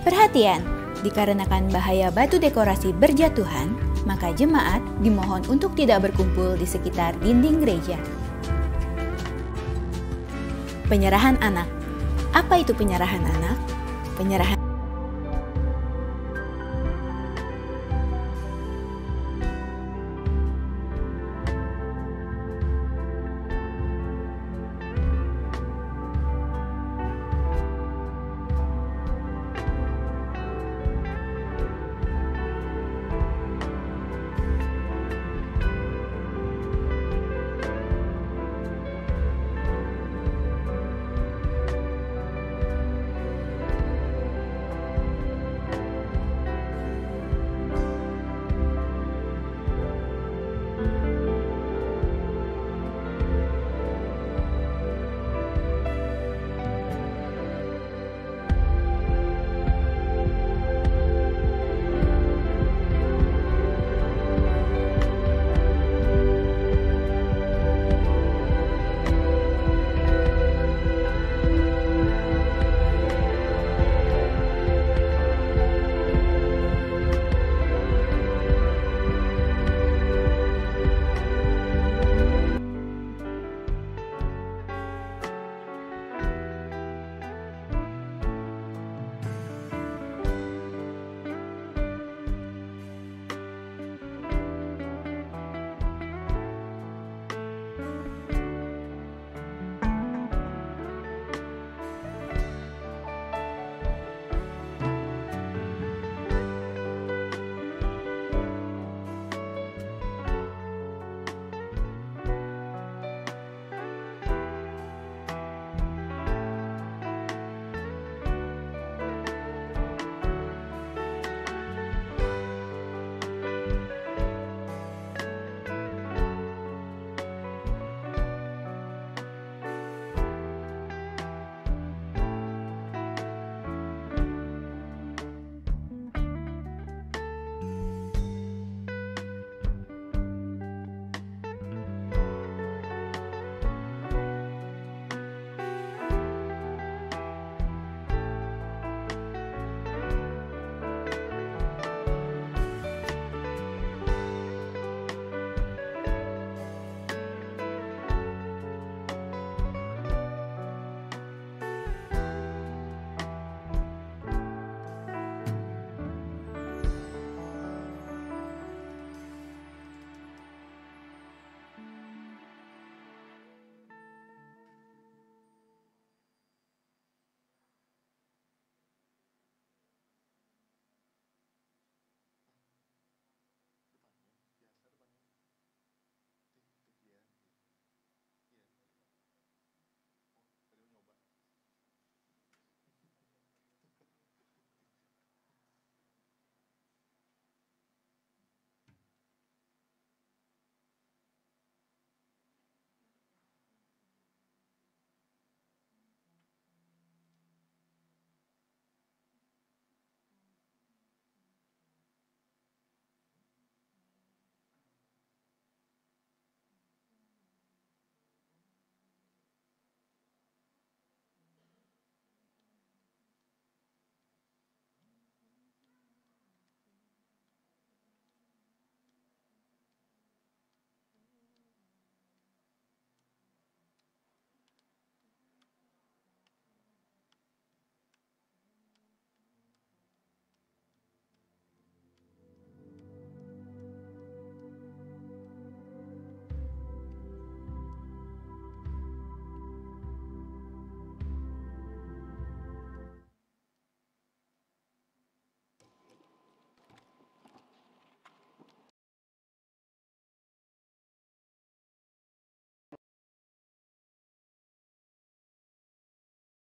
Perhatian, dikarenakan bahaya batu dekorasi berjatuhan, maka jemaat dimohon untuk tidak berkumpul di sekitar dinding gereja. Penyerahan anak. Apa itu penyerahan anak? Penyerahan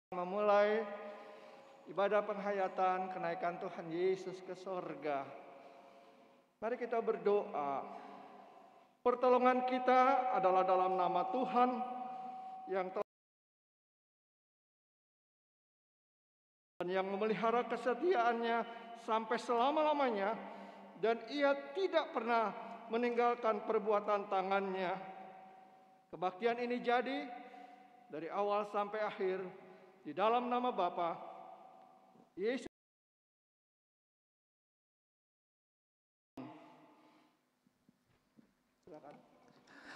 memulai ibadah penghayatan kenaikan Tuhan Yesus ke sorga. Mari kita berdoa. Pertolongan kita adalah dalam nama Tuhan yang telah dan yang memelihara kesetiaannya sampai selama-lamanya, dan Ia tidak pernah meninggalkan perbuatan tangannya. Kebaktian ini jadi dari awal sampai akhir di dalam nama Bapa, Yesus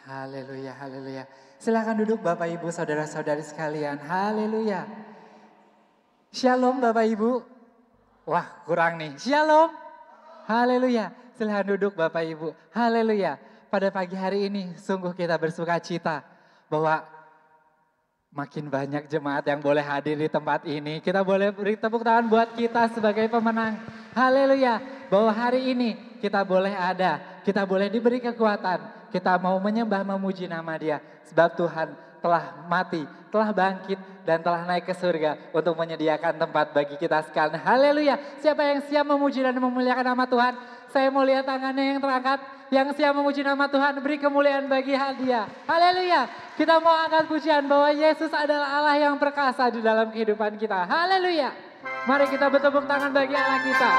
Haleluya, haleluya. Silakan duduk Bapak Ibu, saudara-saudari sekalian. Haleluya. Shalom Bapak Ibu. Wah, kurang nih. Shalom. Haleluya. Silakan duduk Bapak Ibu. Haleluya. Pada pagi hari ini sungguh kita bersuka cita bahwa makin banyak jemaat yang boleh hadir di tempat ini. Kita boleh beri tepuk tangan buat kita sebagai pemenang. Haleluya. Bahwa hari ini kita boleh ada, kita boleh diberi kekuatan. Kita mau menyembah, memuji nama Dia. Sebab Tuhan telah mati, telah bangkit, dan telah naik ke surga untuk menyediakan tempat bagi kita sekalian. Haleluya. Siapa yang siap memuji dan memuliakan nama Tuhan? Saya mau lihat tangannya yang terangkat. Yang siap memuji nama Tuhan, beri kemuliaan bagi Dia. Haleluya. Kita mau angkat pujian bahwa Yesus adalah Allah yang perkasa di dalam kehidupan kita. Haleluya. Mari kita bertepuk tangan bagi Allah kita.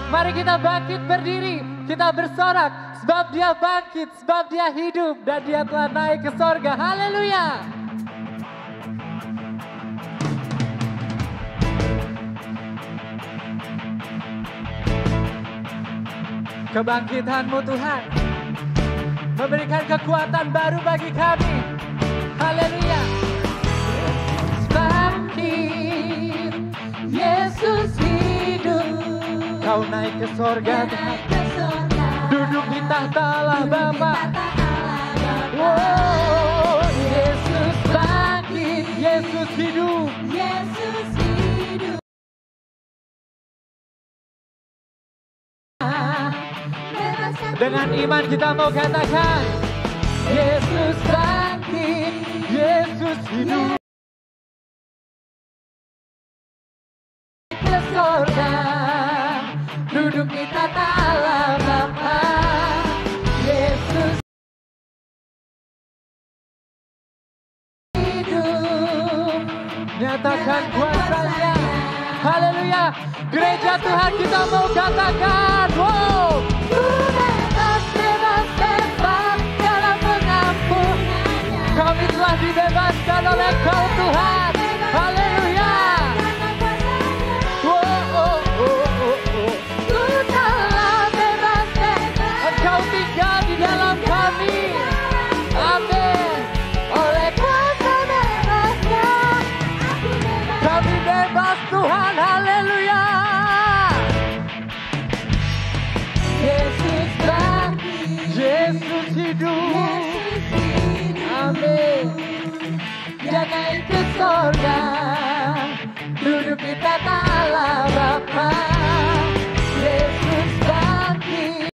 Mari kita bangkit berdiri, kita bersorak sebab Dia bangkit, sebab Dia hidup dan Dia telah naik ke sorga. Haleluya. Kebangkitan-Mu Tuhan memberikan kekuatan baru bagi kami. Haleluya. Bangkit, Yesus hidup. Kau naik ke sorga Tuhan. Duduk di tahta Allah Bapa. Oh, Yesus bangkit, Yesus hidup. Dengan iman kita mau katakan, Yesus bangkit, Yesus hidup. Ke sorga, duduk di tahta Allah Bapa. Yesus hidup, nyatakan kuasa-Nya. Haleluya. Gereja Tuhan kita mau katakan, wow. Bebas dalam pengampunan-Nya. Kami telah dibebaskan oleh Kau Tuhan. Haleluya. Ku telah bebas. Engkau tinggal di dalam kami. Amin. Oleh kuasa bebas-Nya, kami bebas Tuhan. Haleluya. Yesus bangkit, Yesus hidup. Amin. Dia naik ke sorga, duduk di tahta Allah Bapa. Yesus bangkit.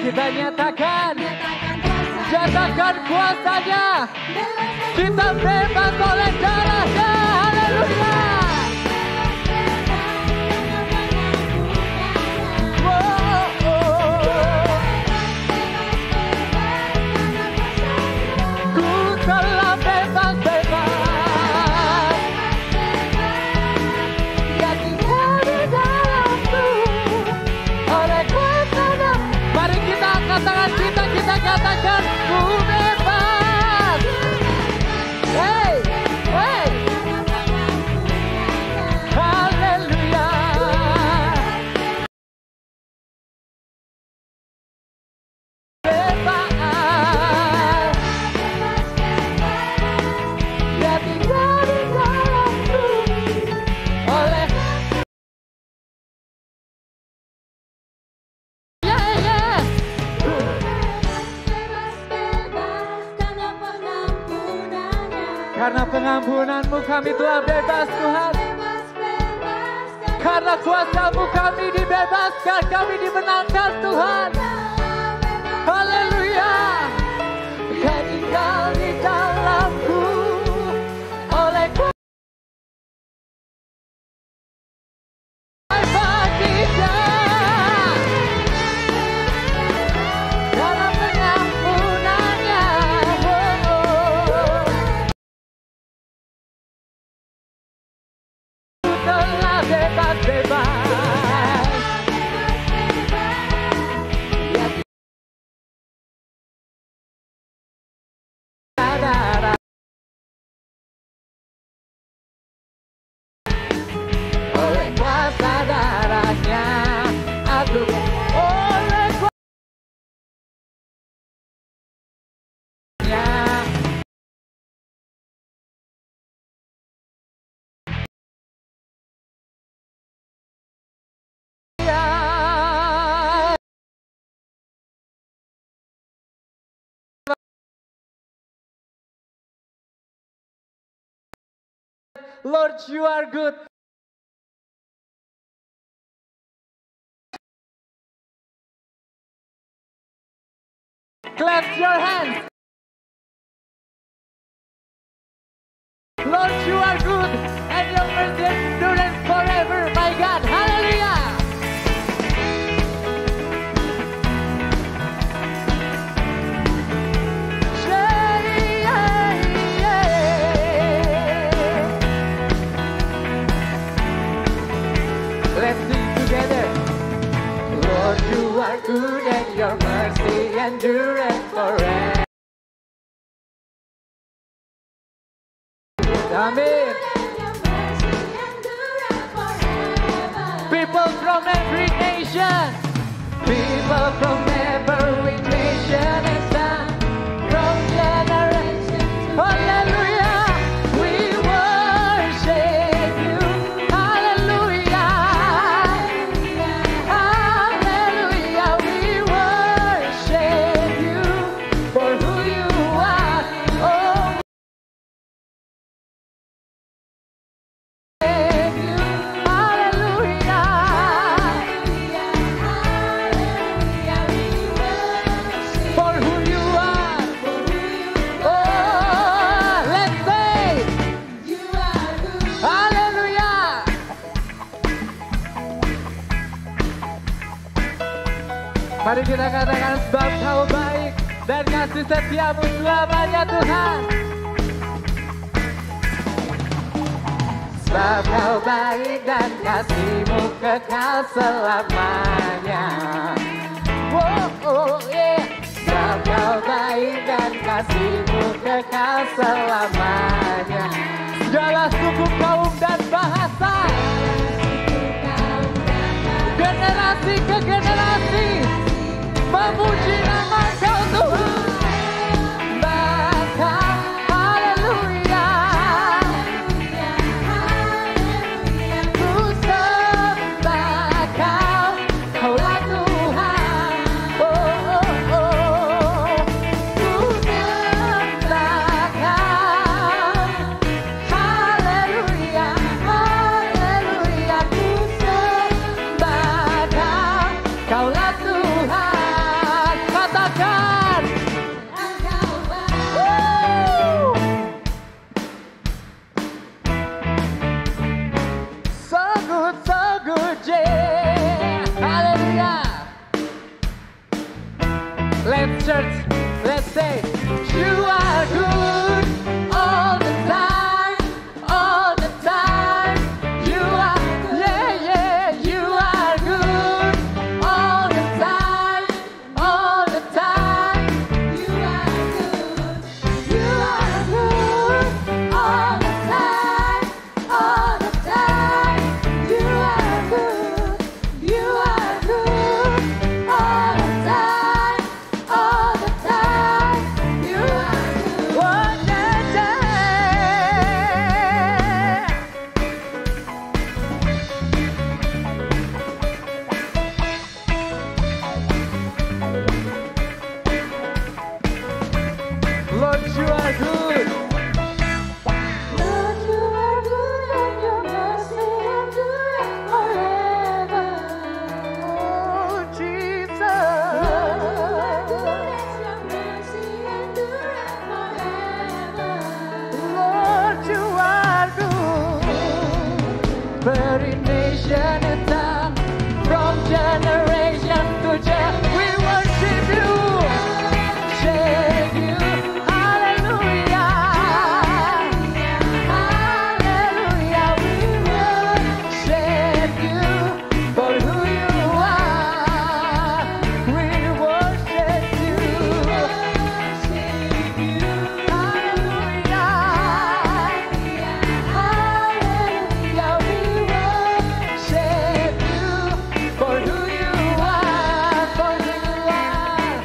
Kita nyatakan kuasa-Nya. Kita bebas oleh darah-Nya. Haleluya. Kita katakan ku bebas. Hey, hey. Haleluya. Bebas. Dia tinggal di dalamku oleh karena pengampunan-Mu kami telah bebas Tuhan. Karena kuasa-Mu kami dibebaskan, kami dimenangkan Tuhan. Haleluya. Kau tinggal di dalamku oleh kuasa bagi-Nya. Karena pengampunan-Nya. Telah bebas-bebas. Oleh kuasa darah-Nya, aku oleh kuasa-Nya. Lord, You are good. Clap your hands. Lord, You are good, and Your mercy endureth forever, my God. Hallelujah. Let's sing together. Lord, You are good, and Your mercy endureth forever. Amen. People Mari kita katakan sebab Kau baik dan kasih setiamu selamanya Tuhan. Sebab Kau baik dan kasih-Mu kekal selamanya. Oh, yeah. Sebab Kau baik dan kasih-Mu kekal selamanya. Segala suku, kaum dan bahasa, generasi ke generasi memuji nama Kau Tuhan. Maka haleluya, ku sembah Kau, Kaulah Tuhan. Oh, oh, oh, ku sembah Kau. Haleluya, haleluya, ku sembah Kau, Kaulah Tuhan. Katakan. Woo! So good, yeah. Hallelujah. Let's church, let's say, You are good all the time, all the time. You are, yeah, you are good all the time, all the time. You are good, you are good all the time, all the time. You are good, you are good all the time, all the time. You are good. Oh, yeah, yeah. Lord, You are good. Lord, You are good and Your mercy endures forever. Oh, Jesus. Lord, You are good and Your mercy endures forever. Lord, You are good. Very nation and tongue, from generation to generation, we worship You. Shake You. Hallelujah. Hallelujah. We worship You for who You are. We worship You. Hallelujah. Hallelujah. We worship You for who You are. For who You are.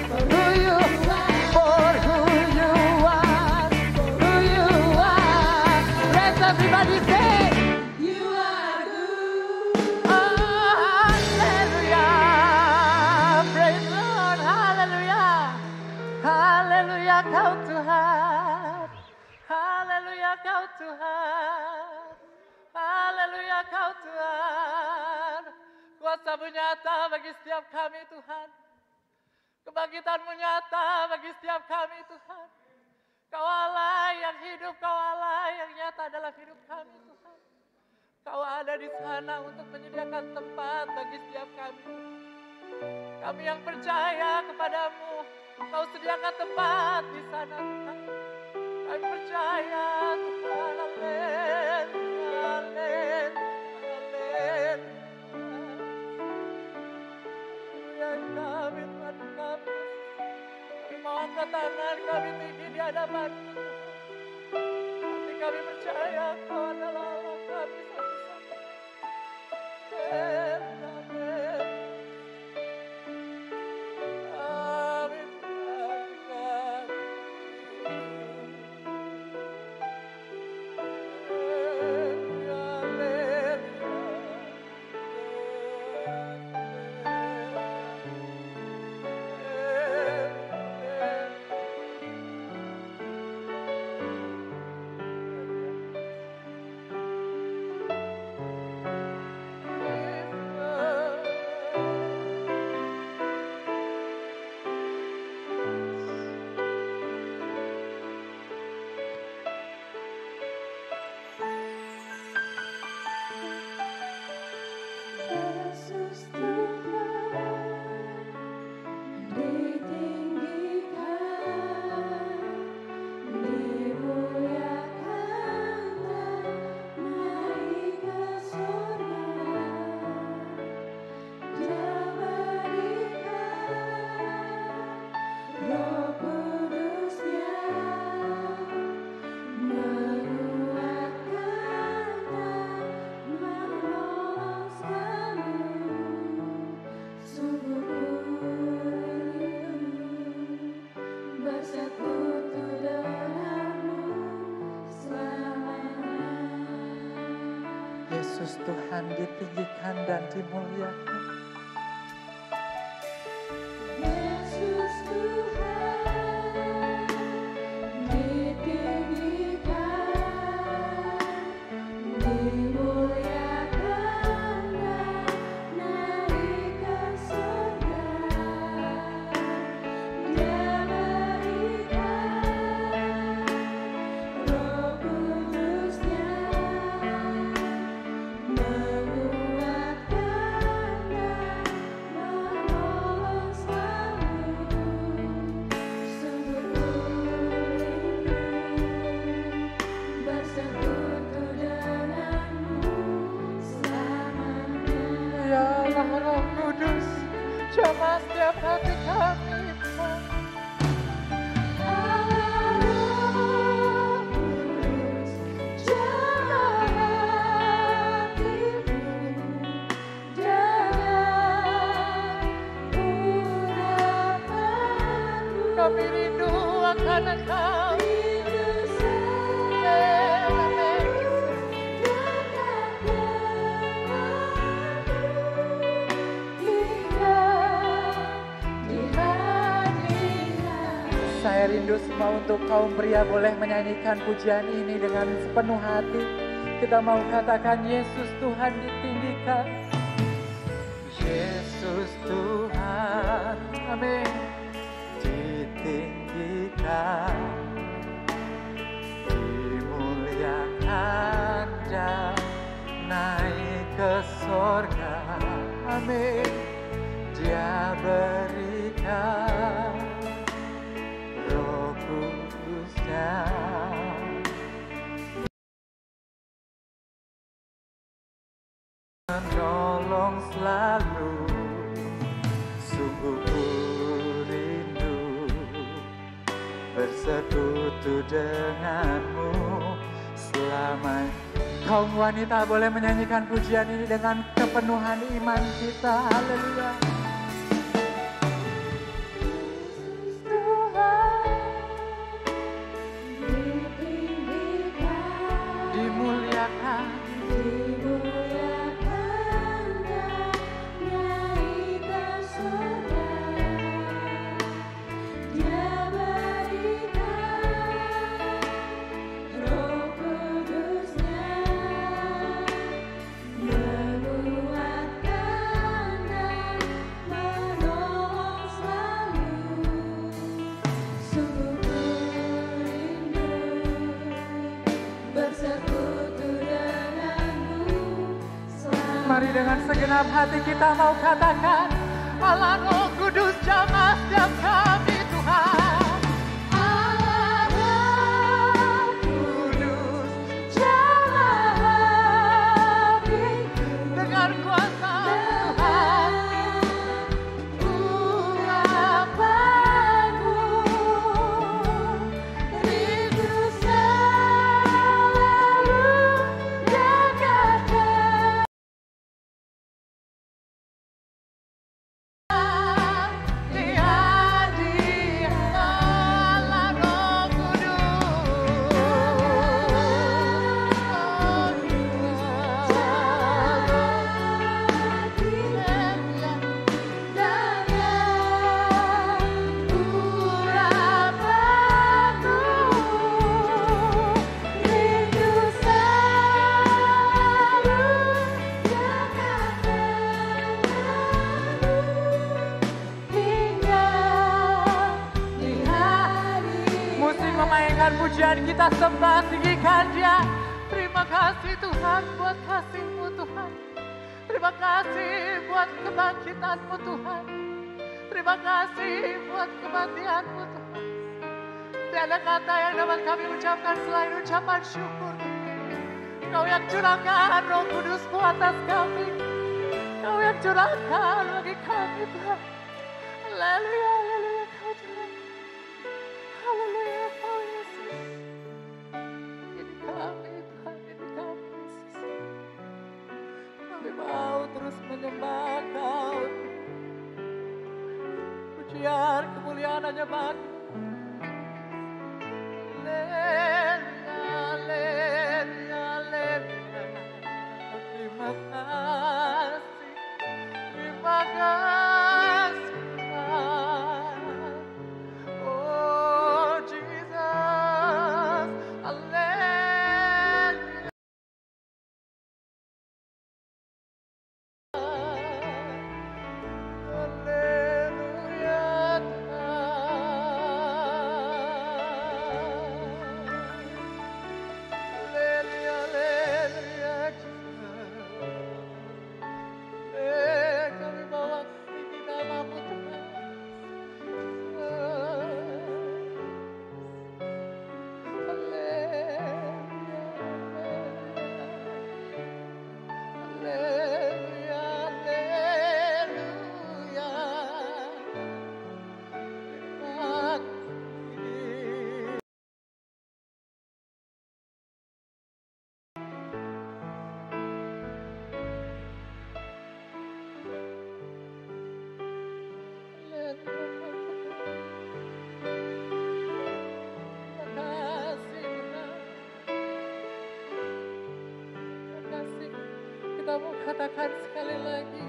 For who You are. For who You are. For who You are. Let's everybody say, You are good. Oh, hallelujah. Praise the Lord. Hallelujah. Haleluya Kau Tuhan. Haleluya Kau Tuhan. Haleluya Kau Tuhan. Kuasa-Mu nyata bagi setiap kami Tuhan. Kebangkitan-Mu nyata bagi setiap kami Tuhan. Kau Allah yang hidup, Kau Allah yang nyata dalam hidup kami Tuhan. Kau ada di sana untuk menyediakan tempat bagi setiap kami. Kami yang percaya kepadamu, Kau sediakan tempat di sana Tuhan. Kami percaya Tuhan, amin, amin, amin. Ya kami Tuhan kami. Kami mau angkat tangan kami tinggi di hadapan-Mu Tuhan. Hati kami percaya Kau adalah Allah kami satu-satu. Amin, amin. Amin, Tuhan kami. bersekutu denganmu selamanya. Yesus Tuhan ditinggikan dan dimuliakan. Yesus Tuhan ditinggikan, dimuliakan dan naik ke surga. Dia berikan Roh Kudus-Nya, menguatkan dan menolong selalu. Sungguh ku rindu bersekutu denganmu selamanya. Ya Allah Roh Kudus, jamah setiap hati kami. Allah Roh Kudus, jamah hatimu dengan urapanmu. Kami rindu akan Engkau. Rindu Amin. dekat denganmu hingga di hadirat. Saya rindu semua untuk kaum pria boleh menyanyikan pujian ini dengan sepenuh hati. Kita mau katakan Yesus Tuhan ditinggikan. Yesus Tuhan, amin, ditinggikan, dimuliakan dan naik ke sorga. Amin. Dia berikan Roh Kudus-Nya, menolong selalu. Sungguh ku rindu bersekutu denganmu selamanya. Kaum wanita boleh menyanyikan pujian ini dengan kepenuhan iman kita. Haleluya. Yesus Tuhan ditinggikan, Dimuliakan, dimuliakan dan naik ke surga. Dia berikan Roh Kudus-Nya, menguatkan dan menolong selalu. Sungguh ku rindu bersekutu denganmu selamanya. mari dengan segenap hati kita mau katakan, Allah Roh Kudus jamah setiap kami Tuhan. Allah Roh Kudus, jamah hatiku Dengan kuasa Tuhan, urapanmu. Rindu selalu dekat di hadirat Allah Roh Kudus. Musik memainkan pujian kita sembah tinggikan Dia. Terima kasih Tuhan buat kasih-Mu Tuhan. Terima kasih buat kebangkitan-Mu Tuhan. Terima kasih buat kematian-Mu Tuhan. Tiada kata yang dapat kami ucapkan selain ucapan syukur. Kau yang curahkan Roh Kudus-Mu atas kami. Kau yang curahkan bagi kami Tuhan. Haleluya, haleluya, Kau curahkan. Haleluya, Kau Yesus. Ini kami Tuhan, ini kami Yesus. Kami mau terus menyembah Kau. Pujian kemuliaan hanya bagi kita mau katakan sekali lagi.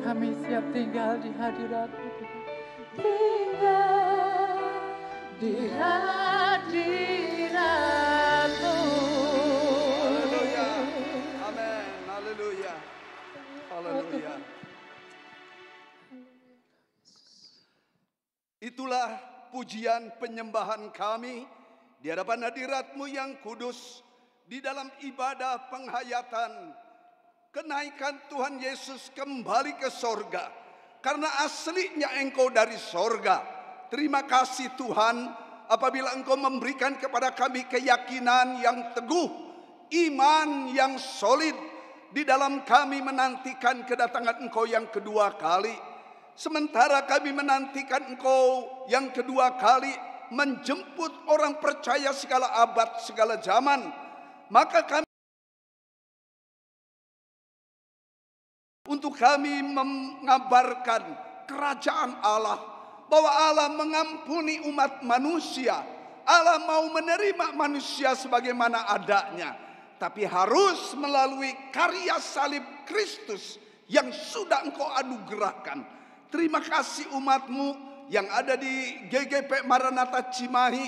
Kami siap tinggal di hadirat-Mu. Tinggal di hadirat-Mu. Haleluya. Amin. Haleluya. Haleluya. Itulah pujian penyembahan kami di hadapan hadirat-Mu yang kudus di dalam ibadah penghayatan kenaikan Tuhan Yesus kembali ke sorga. Karena aslinya Engkau dari sorga. Terima kasih Tuhan apabila Engkau memberikan kepada kami keyakinan yang teguh, iman yang solid di dalam kami menantikan kedatangan Engkau yang kedua kali. Sementara kami menantikan Engkau yang kedua kali menjemput orang percaya segala abad, segala zaman, maka kami untuk kami mengabarkan kerajaan Allah, bahwa Allah mengampuni umat manusia. Allah mau menerima manusia sebagaimana adanya, tapi harus melalui karya salib Kristus yang sudah Engkau anugerahkan. Terima kasih umat-Mu yang ada di GGP Maranatha Cimahi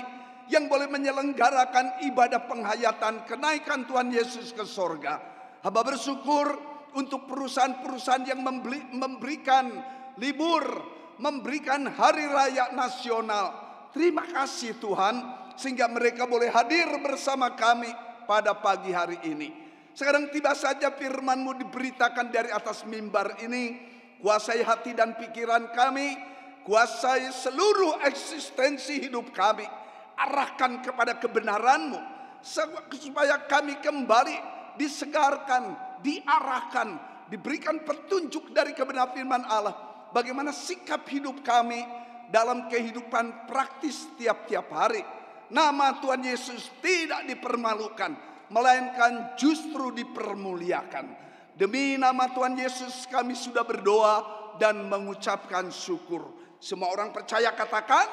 yang boleh menyelenggarakan ibadah penghayatan kenaikan Tuhan Yesus ke sorga. Hamba bersyukur untuk perusahaan-perusahaan yang memberikan libur, memberikan hari raya nasional. Terima kasih Tuhan, sehingga mereka boleh hadir bersama kami pada pagi hari ini. Sekarang tiba saja firman-Mu diberitakan dari atas mimbar ini. Kuasai hati dan pikiran kami, kuasai seluruh eksistensi hidup kami. Arahkan kepada kebenaran-Mu, supaya kami kembali disegarkan, diarahkan, diberikan petunjuk dari kebenaran firman Allah. Bagaimana sikap hidup kami dalam kehidupan praktis tiap-tiap hari. Nama Tuhan Yesus tidak dipermalukan, melainkan justru dipermuliakan. Demi nama Tuhan Yesus kami sudah berdoa dan mengucapkan syukur. Semua orang percaya katakan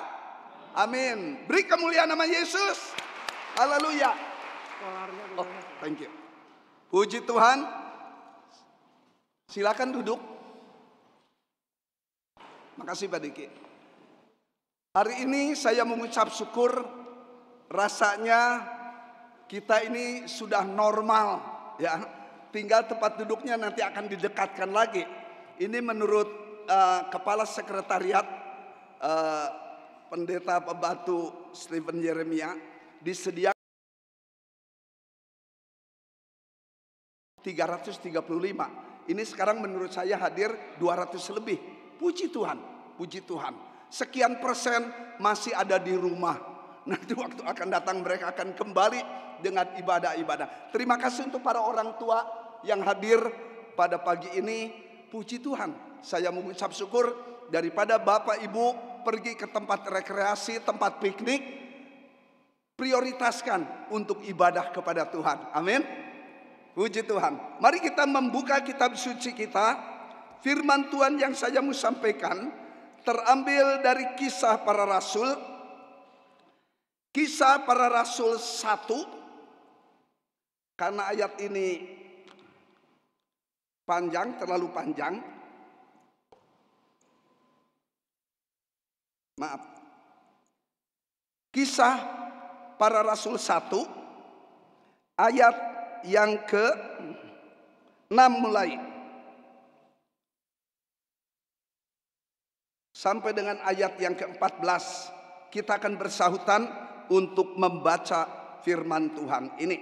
amin. Beri kemuliaan nama Yesus. Haleluya. Oh, thank you. Puji Tuhan. Silakan duduk. Makasih Pak Diki. Hari ini saya mengucap syukur, rasanya kita ini sudah normal ya. Tinggal tempat duduknya nanti akan didekatkan lagi. Ini menurut Kepala Sekretariat Pendeta Pebatu Stephen Yeremia, disediakan 335. Ini sekarang menurut saya hadir 200 lebih. Puji Tuhan, puji Tuhan. Sekian persen masih ada di rumah. Nanti waktu akan datang mereka akan kembali dengan ibadah-ibadah. Terima kasih untuk para orang tua yang hadir pada pagi ini. Puji Tuhan, saya mengucap syukur daripada Bapak Ibu pergi ke tempat rekreasi, tempat piknik, prioritaskan untuk ibadah kepada Tuhan. Amin. Puji Tuhan. Mari kita membuka kitab suci kita. Firman Tuhan yang saya mau sampaikan terambil dari Kisah Para Rasul. Kisah Para Rasul 1. Karena ayat ini panjang, terlalu panjang. Maaf. Kisah Para Rasul 1 ayat yang ke-6 mulai sampai dengan ayat yang ke-14 kita akan bersahutan untuk membaca firman Tuhan ini.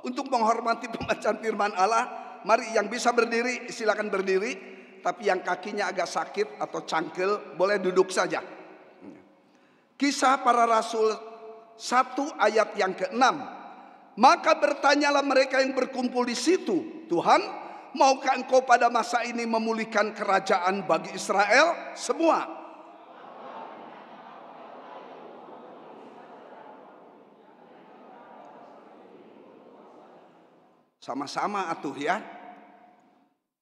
Untuk menghormati pembacaan firman Allah, mari yang bisa berdiri silakan berdiri, tapi yang kakinya agak sakit atau cangkel boleh duduk saja. Kisah Para Rasul 1 ayat yang ke-6. Maka bertanyalah mereka yang berkumpul di situ, Tuhan, maukah engkau pada masa ini memulihkan kerajaan bagi Israel semua? Sama-sama atuh ya.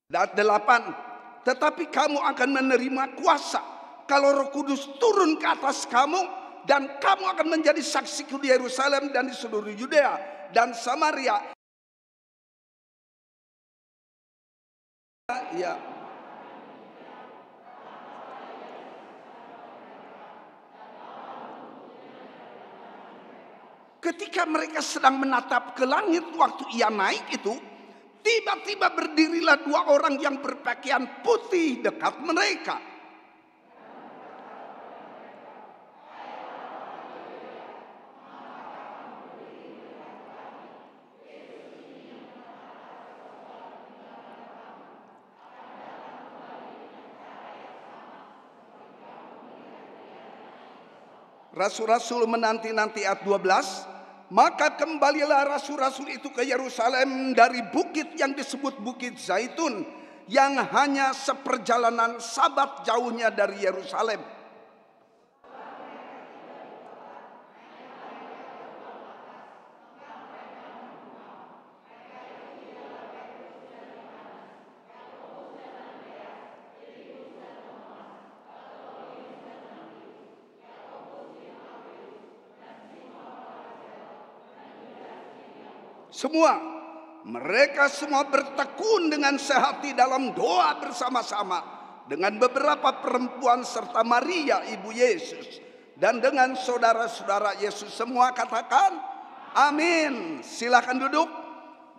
Dan 8. Tetapi kamu akan menerima kuasa kalau Roh Kudus turun ke atas kamu, dan kamu akan menjadi saksiku di Yerusalem dan di seluruh Yudea dan Samaria. Ya. Ketika mereka sedang menatap ke langit waktu ia naik itu, tiba-tiba berdirilah 2 orang yang berpakaian putih dekat mereka. Rasul-rasul menanti-nanti ayat 12. Maka kembalilah rasul-rasul itu ke Yerusalem dari bukit yang disebut Bukit Zaitun, yang hanya seperjalanan Sabat jauhnya dari Yerusalem. Mereka semua bertekun dengan sehati dalam doa bersama-sama dengan beberapa perempuan serta Maria ibu Yesus dan dengan saudara-saudara Yesus. Semua katakan amin. Silakan duduk.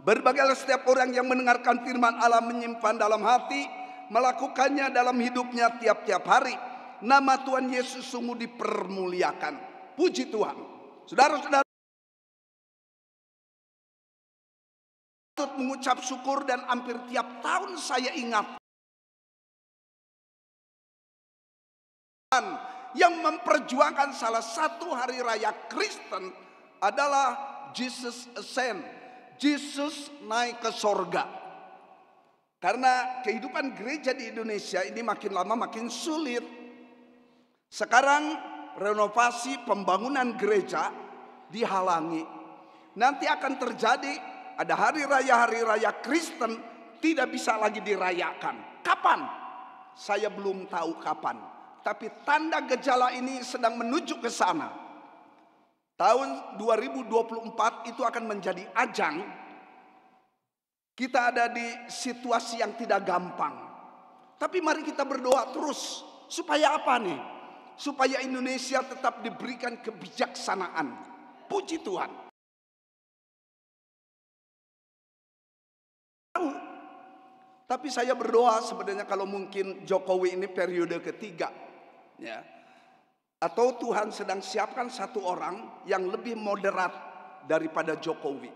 Berbagai setiap orang yang mendengarkan firman Allah menyimpan dalam hati, melakukannya dalam hidupnya tiap-tiap hari. Nama Tuhan Yesus sungguh dipermuliakan. Puji Tuhan. Saudara-saudara, mengucap syukur, dan hampir tiap tahun saya ingat yang memperjuangkan salah satu hari raya Kristen adalah Jesus Ascend, Yesus naik ke sorga. Karena kehidupan gereja di Indonesia ini makin lama makin sulit. Sekarang renovasi pembangunan gereja dihalangi. Nanti akan terjadi ada hari raya Kristen tidak bisa lagi dirayakan. Kapan? Saya belum tahu kapan. Tapi tanda gejala ini sedang menuju ke sana. Tahun 2024 itu akan menjadi ajang. Kita ada di situasi yang tidak gampang. Tapi mari kita berdoa terus. Supaya apa nih? Supaya Indonesia tetap diberikan kebijaksanaan. Puji Tuhan. Tapi saya berdoa sebenarnya kalau mungkin Jokowi ini periode ketiga, ya, atau Tuhan sedang siapkan satu orang yang lebih moderat daripada Jokowi.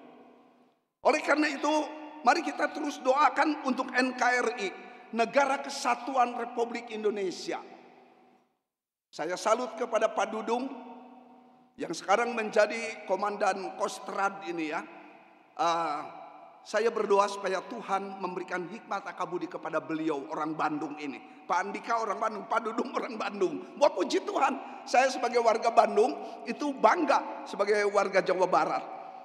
Oleh karena itu, mari kita terus doakan untuk NKRI, Negara Kesatuan Republik Indonesia. Saya salut kepada Pak Dudung yang sekarang menjadi komandan Kostrad ini ya. Saya berdoa supaya Tuhan memberikan hikmat akabudi kepada beliau, orang Bandung ini. Pak Andika orang Bandung, Pak Dudung orang Bandung. Wah, puji Tuhan, saya sebagai warga Bandung itu bangga sebagai warga Jawa Barat.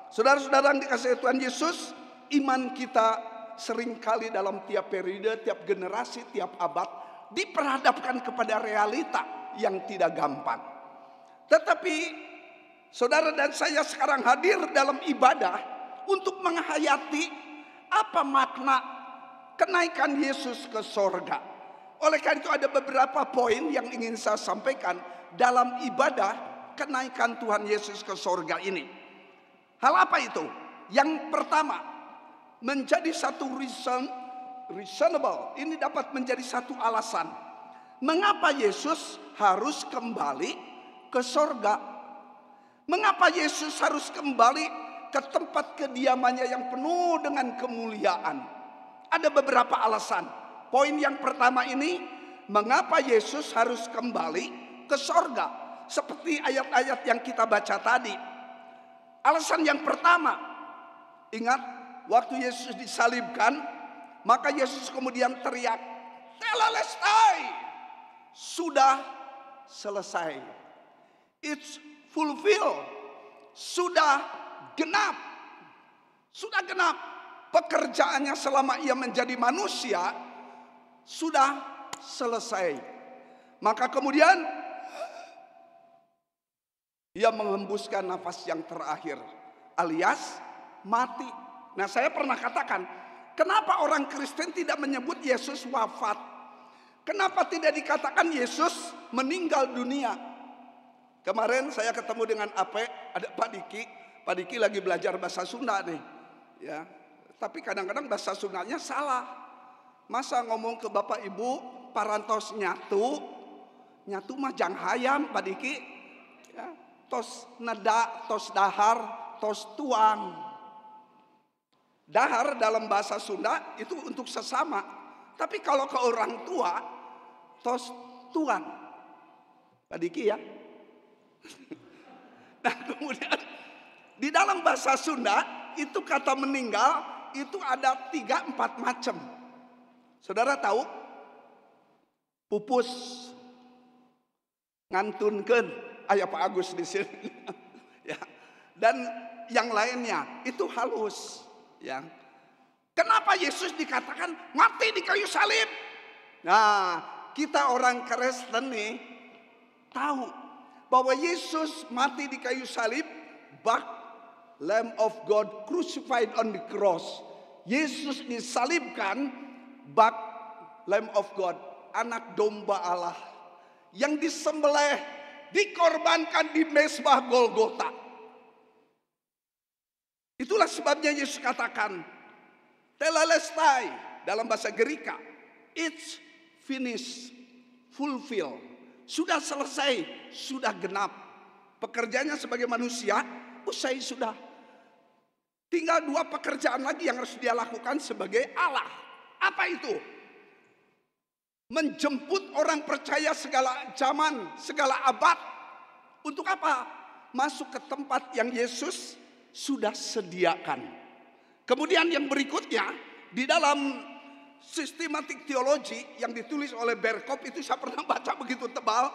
Saudara-saudara yang dikasihi Tuhan Yesus, iman kita seringkali dalam tiap periode, tiap generasi, tiap abad diperhadapkan kepada realita yang tidak gampang. Tetapi saudara dan saya sekarang hadir dalam ibadah untuk menghayati apa makna kenaikan Yesus ke sorga. Oleh karena itu ada beberapa poin yang ingin saya sampaikan dalam ibadah kenaikan Tuhan Yesus ke sorga ini. Hal apa itu? Yang pertama, menjadi satu reasonable. Ini dapat menjadi satu alasan mengapa Yesus harus kembali ke sorga. Mengapa Yesus harus kembali ke tempat kediamannya yang penuh dengan kemuliaan? Ada beberapa alasan. Poin yang pertama ini, mengapa Yesus harus kembali ke sorga? Seperti ayat-ayat yang kita baca tadi. Alasan yang pertama, ingat waktu Yesus disalibkan, maka Yesus kemudian teriak, "Tetelestai," sudah selesai. It's fulfilled, sudah genap. Sudah genap. Pekerjaannya selama ia menjadi manusia sudah selesai. Maka kemudian ia menghembuskan nafas yang terakhir, alias mati. Nah, saya pernah katakan, kenapa orang Kristen tidak menyebut Yesus wafat? Kenapa tidak dikatakan Yesus meninggal dunia? Kemarin saya ketemu dengan Ape, ada Pak Diki. Pak Diki lagi belajar bahasa Sunda nih, ya. Tapi kadang-kadang bahasa Sundanya salah. Masa ngomong ke Bapak Ibu parantos nyatu, nyatu mah jang hayam Pak Diki, ya. Tos neda, tos dahar, tos tuang. Dahar dalam bahasa Sunda itu untuk sesama. Tapi kalau ke orang tua, tos tuang. Pak Diki ya. Nah kemudian di dalam bahasa Sunda itu kata meninggal itu ada 3-4 macam. Saudara tahu? Pupus, ngantunkeun, aya Pak Agus di sini. Ya. Dan yang lainnya itu halus, ya. Kenapa Yesus dikatakan mati di kayu salib? Nah, kita orang Kristen nih tahu bahwa Yesus mati di kayu salib, Lamb of God crucified on the cross. Yesus disalibkan, Lamb of God, anak domba Allah yang disembelih, dikorbankan di mezbah Golgota. Itulah sebabnya Yesus katakan, "Tetelestai," dalam bahasa Gerika, it's finished, fulfill. Sudah selesai, sudah genap. Pekerjaannya sebagai manusia usai sudah. Tinggal 2 pekerjaan lagi yang harus dia lakukan sebagai Allah. Apa itu? Menjemput orang percaya segala zaman, segala abad. Untuk apa? Masuk ke tempat yang Yesus sudah sediakan. Kemudian yang berikutnya, di dalam sistematik teologi yang ditulis oleh Berkop, itu saya pernah baca begitu tebal.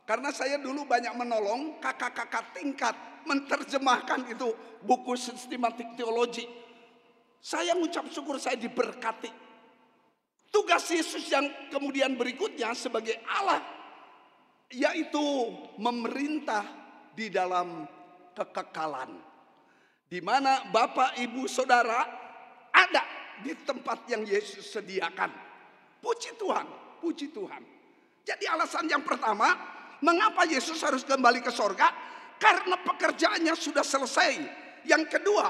Karena saya dulu banyak menolong kakak-kakak tingkat menerjemahkan itu buku sistematik teologi. Saya mengucap syukur saya diberkati. Tugas Yesus yang kemudian berikutnya sebagai Allah, yaitu memerintah di dalam kekekalan. Di mana Bapak, Ibu, Saudara ada di tempat yang Yesus sediakan. Puji Tuhan, puji Tuhan. Jadi alasan yang pertama, mengapa Yesus harus kembali ke sorga? Karena pekerjaannya sudah selesai. Yang kedua,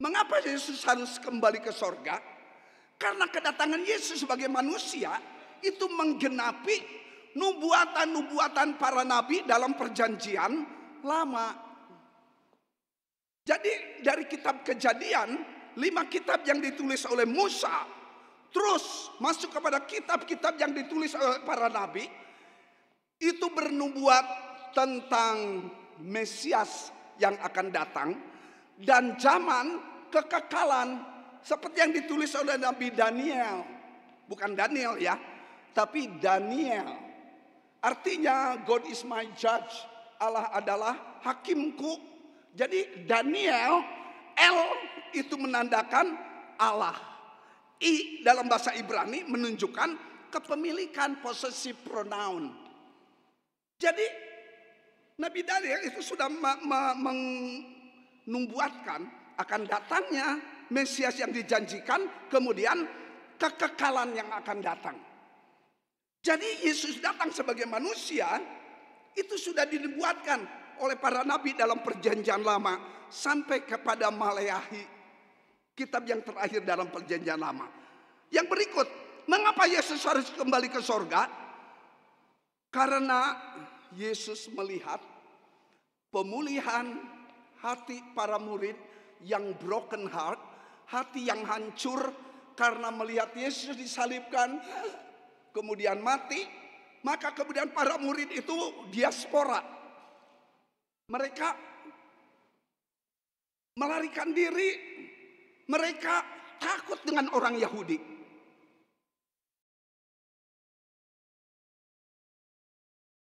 mengapa Yesus harus kembali ke sorga? Karena kedatangan Yesus sebagai manusia itu menggenapi nubuatan-nubuatan para nabi dalam perjanjian lama. Jadi dari kitab Kejadian, 5 kitab yang ditulis oleh Musa, terus masuk kepada kitab-kitab yang ditulis oleh para nabi, itu bernubuat tentang Mesias yang akan datang dan zaman kekekalan seperti yang ditulis oleh Nabi Daniel. Bukan Daniel ya, tapi Daniel. Artinya God is my judge. Allah adalah hakimku. Jadi Daniel, L itu menandakan Allah. I dalam bahasa Ibrani menunjukkan kepemilikan, possessive pronoun. Jadi Nabi Daniel itu sudah menubuatkan akan datangnya Mesias yang dijanjikan, kemudian kekekalan yang akan datang. Jadi Yesus datang sebagai manusia itu sudah dinubuatkan oleh para nabi dalam perjanjian lama sampai kepada Maleakhi, kitab yang terakhir dalam perjanjian lama. Yang berikut, mengapa Yesus harus kembali ke sorga? Karena Yesus melihat pemulihan hati para murid yang broken heart, hati yang hancur karena melihat Yesus disalibkan, kemudian mati. Maka kemudian para murid itu diaspora. Mereka melarikan diri, mereka takut dengan orang Yahudi.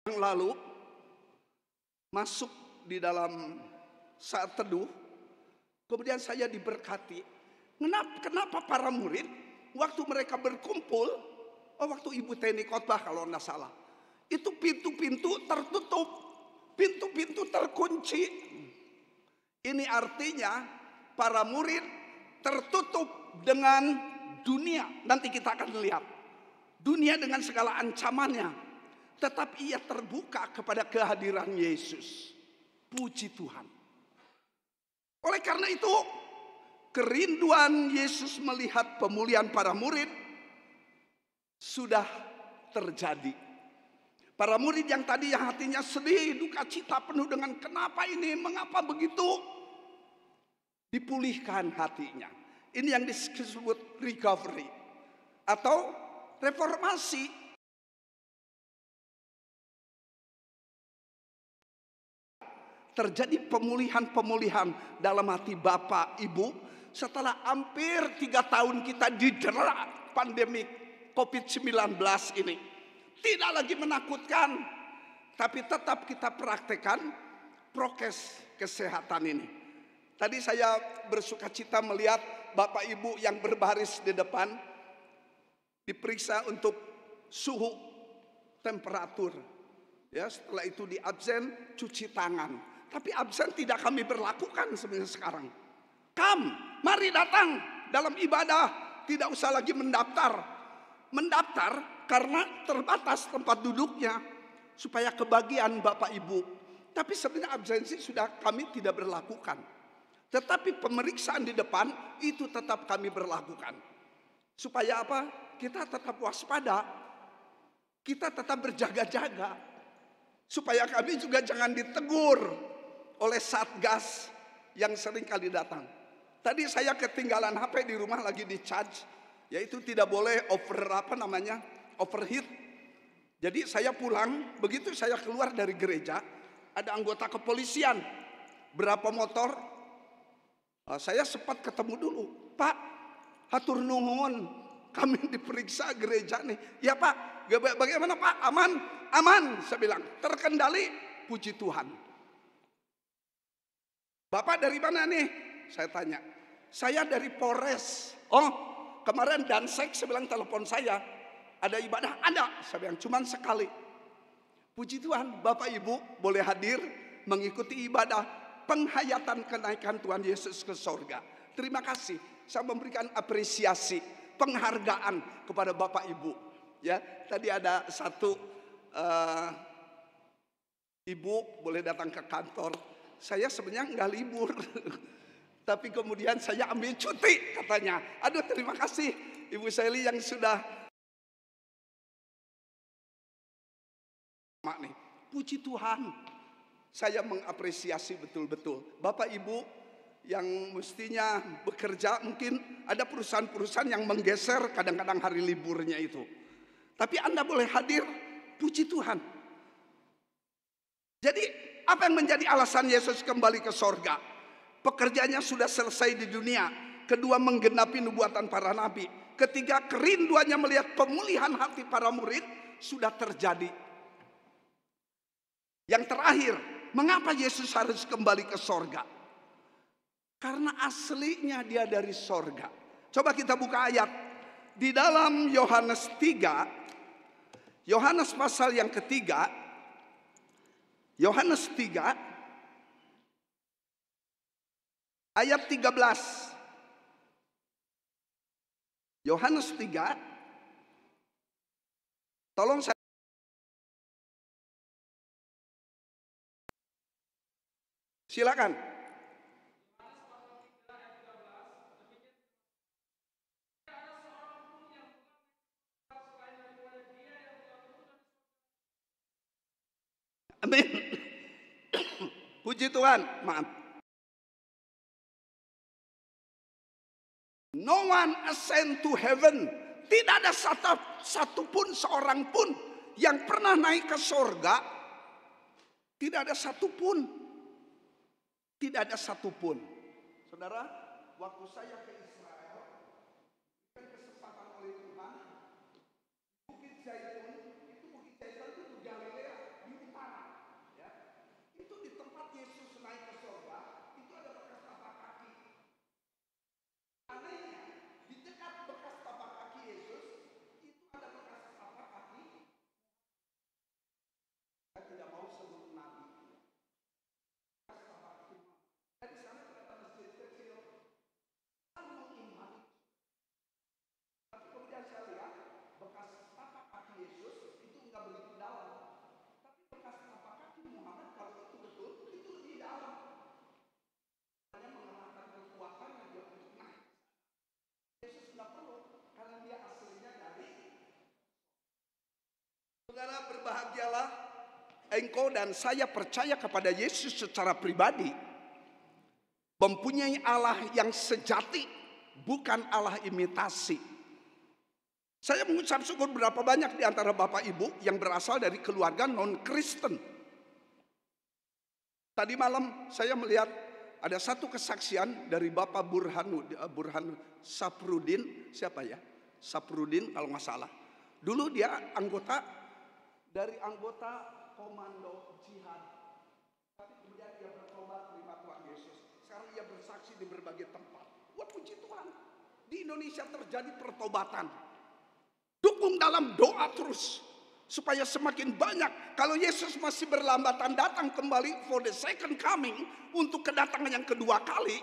Yang lalu masuk di dalam saat teduh, kemudian saya diberkati. Kenapa para murid waktu mereka berkumpul, waktu Ibu Teni khotbah kalau tidak salah, itu pintu-pintu tertutup, pintu-pintu terkunci. Ini artinya para murid tertutup dengan dunia. Nanti kita akan lihat dunia dengan segala ancamannya. Tetapi ia terbuka kepada kehadiran Yesus. Puji Tuhan. Oleh karena itu, kerinduan Yesus melihat pemulihan para murid sudah terjadi. Para murid yang tadi yang hatinya sedih, duka cita penuh dengan kenapa ini, mengapa begitu, dipulihkan hatinya. Ini yang disebut recovery atau reformasi. Terjadi pemulihan-pemulihan dalam hati Bapak, Ibu setelah hampir 3 tahun kita didera pandemi COVID-19 ini. Tidak lagi menakutkan, tapi tetap kita praktekkan prokes kesehatan ini. Tadi saya bersuka cita melihat Bapak Ibu yang berbaris di depan diperiksa untuk suhu, temperatur. Ya, setelah itu di absen cuci tangan. Tapi absen tidak kami berlakukan sebenarnya sekarang. Mari datang dalam ibadah, tidak usah lagi mendaftar. Mendaftar karena terbatas tempat duduknya supaya kebagian Bapak Ibu. Tapi sebenarnya absensi sudah kami tidak berlakukan. Tetapi pemeriksaan di depan itu tetap kami berlakukan. Supaya apa? Kita tetap waspada. Kita tetap berjaga-jaga. Supaya kami juga jangan ditegur oleh Satgas yang sering kali datang. Tadi saya ketinggalan HP di rumah lagi di charge, yaitu tidak boleh overheat. Jadi saya pulang, begitu saya keluar dari gereja, ada anggota kepolisian, berapa motor, saya sempat ketemu dulu. Pak, hatur nuhun, kami diperiksa gereja nih. Ya Pak, bagaimana Pak? Aman, saya bilang, terkendali, puji Tuhan. Bapak dari mana nih? Saya tanya. Saya dari Polres. Oh, kemarin Dansek saya bilang telepon saya. Ada ibadah? Ada. Saya bilang cuman sekali. Puji Tuhan, Bapak Ibu boleh hadir mengikuti ibadah penghayatan kenaikan Tuhan Yesus ke sorga. Terima kasih. Saya memberikan apresiasi, penghargaan kepada Bapak Ibu. Ya, tadi ada satu ibu boleh datang ke kantor. Saya sebenarnya nggak libur, tapi kemudian saya ambil cuti katanya. Aduh, terima kasih Ibu Sally yang sudah. Nih, puji Tuhan, saya mengapresiasi betul-betul. Bapak Ibu yang mestinya bekerja, mungkin ada perusahaan-perusahaan yang menggeser kadang-kadang hari liburnya itu. Tapi Anda boleh hadir, puji Tuhan. Jadi apa yang menjadi alasan Yesus kembali ke sorga? Pekerjaannya sudah selesai di dunia. Kedua, menggenapi nubuatan para nabi. Ketiga, kerinduannya melihat pemulihan hati para murid sudah terjadi. Yang terakhir, mengapa Yesus harus kembali ke sorga? Karena aslinya dia dari sorga. Coba kita buka ayat. Di dalam Yohanes 3, Yohanes pasal yang ketiga, Yohanes 3 ayat 13. Yohanes 3, tolong saya. Silakan. Amin. Puji Tuhan. Maaf. No one ascend to heaven. Tidak ada satupun seorang pun yang pernah naik ke sorga. Tidak ada satupun. Tidak ada satupun. Saudara, waktu saya ke Israel, kesempatan oleh Tuhan, Bukit Zaitun, Bukit Zaitun itu di Galilea, di utara. Ya. Itu di tempat Yesus naik ke sorga, itu ada bekas tapak kaki. Anehnya, di dekat bekas tapak kaki Yesus, itu ada bekas tapak kaki. Saya tidak mau sebut nabi. Di sana terdapat masjid kecil. Tapi kemudian saya lihat bekas tapak kaki Yesus itu enggak begitu dalam. Tapi bekas tapak kaki Muhammad kalau itu betul, itu lebih dalam. Hanya mengenalkan kekuatan yang dia untuk naik. Yesus enggak perlu karena dia aslinya dari. Saudara, berbahagialah engkau dan saya percaya kepada Yesus secara pribadi. Mempunyai Allah yang sejati, bukan Allah imitasi. Saya mengucap syukur berapa banyak di antara Bapak Ibu yang berasal dari keluarga non-Kristen. Tadi malam saya melihat ada satu kesaksian dari Bapak Burhan Saprudin. Siapa ya? Saprudin kalau nggak salah. Dulu dia anggota komando jihad. Tapi kemudian dia bertobat terima Tuhan Yesus. Sekarang ia bersaksi di berbagai tempat. Wah, puji Tuhan. Di Indonesia terjadi pertobatan. Dukung dalam doa terus. Supaya semakin banyak. Kalau Yesus masih berlambatan datang kembali for the second coming. Untuk kedatangan yang kedua kali.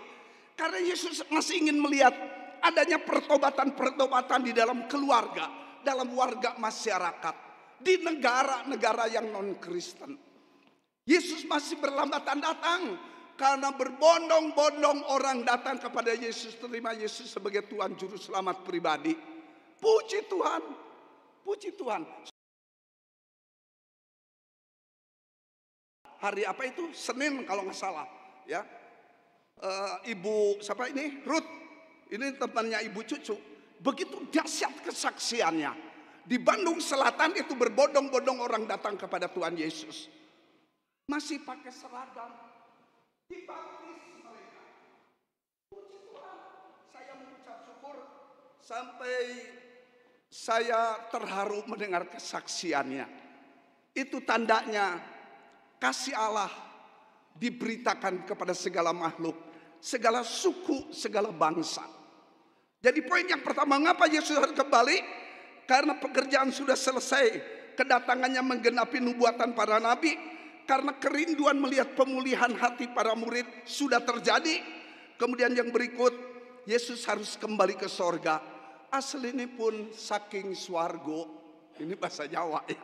Karena Yesus masih ingin melihat adanya pertobatan-pertobatan di dalam keluarga. Dalam warga masyarakat. Di negara-negara yang non-Kristen. Yesus masih berlambatan datang. Karena berbondong-bondong orang datang kepada Yesus. Terima Yesus sebagai Tuhan Juru Selamat pribadi. Puji Tuhan. Puji Tuhan. Hari apa itu? Senin kalau nggak salah. Ya, Ibu siapa ini? Ruth. Ini temannya Ibu Cucu. Begitu dahsyat kesaksiannya. Di Bandung Selatan itu berbondong-bondong orang datang kepada Tuhan Yesus. Masih pakai seragam. Dibaptis mereka. Puji Tuhan. Saya mengucap syukur sampai saya terharu mendengar kesaksiannya. Itu tandanya kasih Allah diberitakan kepada segala makhluk, segala suku, segala bangsa. Jadi poin yang pertama, mengapa Yesus harus kembali? Karena pekerjaan sudah selesai. Kedatangannya menggenapi nubuatan para nabi. Karena kerinduan melihat pemulihan hati para murid sudah terjadi. Kemudian yang berikut, Yesus harus kembali ke sorga. Asli ini pun saking swargo. Ini bahasa Jawa ya.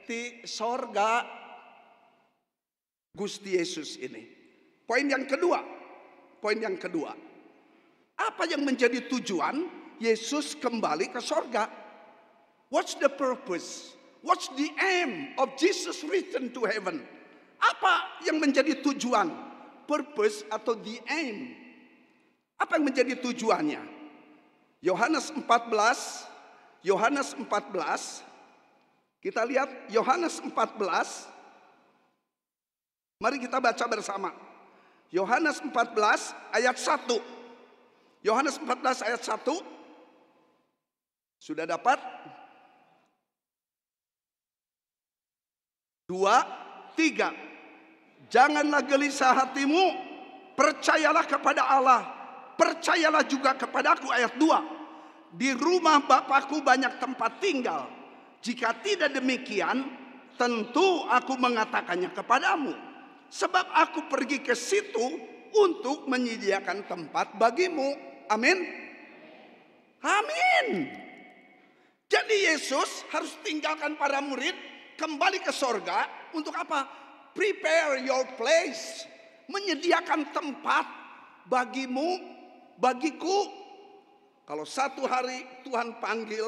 Di sorga Gusti Yesus ini. Poin yang kedua. Apa yang menjadi tujuan Yesus kembali ke sorga? What's the purpose? What's the aim of Jesus return to heaven? Apa yang menjadi tujuan? Purpose atau the aim? Apa yang menjadi tujuannya? Yohanes 14 Kita lihat Yohanes 14. Mari kita baca bersama. Yohanes 14 ayat 1. Yohanes 14 ayat 1. Sudah dapat? 2, 3. Janganlah gelisah hatimu, percayalah kepada Allah, percayalah juga kepadaku. Ayat 2. Di rumah Bapakku banyak tempat tinggal. Jika tidak demikian, tentu aku mengatakannya kepadamu. Sebab aku pergi ke situ untuk menyediakan tempat bagimu. Amin. Amin. Jadi Yesus harus tinggalkan para murid, kembali ke sorga. Untuk apa? Prepare your place. Menyediakan tempat bagimu, bagiku. Kalau satu hari Tuhan panggil,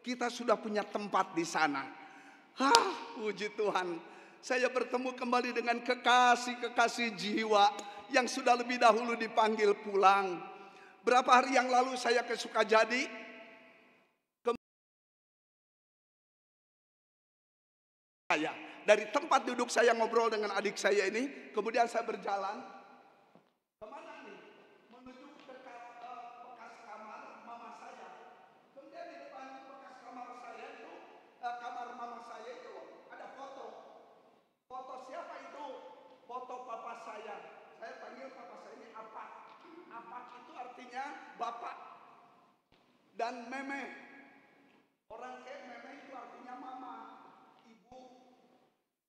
kita sudah punya tempat di sana. Puji Tuhan. Saya bertemu kembali dengan kekasih-kekasih jiwa yang sudah lebih dahulu dipanggil pulang. Berapa hari yang lalu saya ke Sukajadi. Dari tempat duduk saya ngobrol dengan adik saya ini, kemudian saya berjalan kemana nih? Menuju ke bekas kamar mama saya. Kemudian di depan bekas kamar saya itu, kamar mama saya itu ada foto. Foto siapa itu? Foto papa saya. Saya panggil papa saya ini apa? Apa itu artinya bapak. Dan meme. Orang kayak meme itu artinya mama.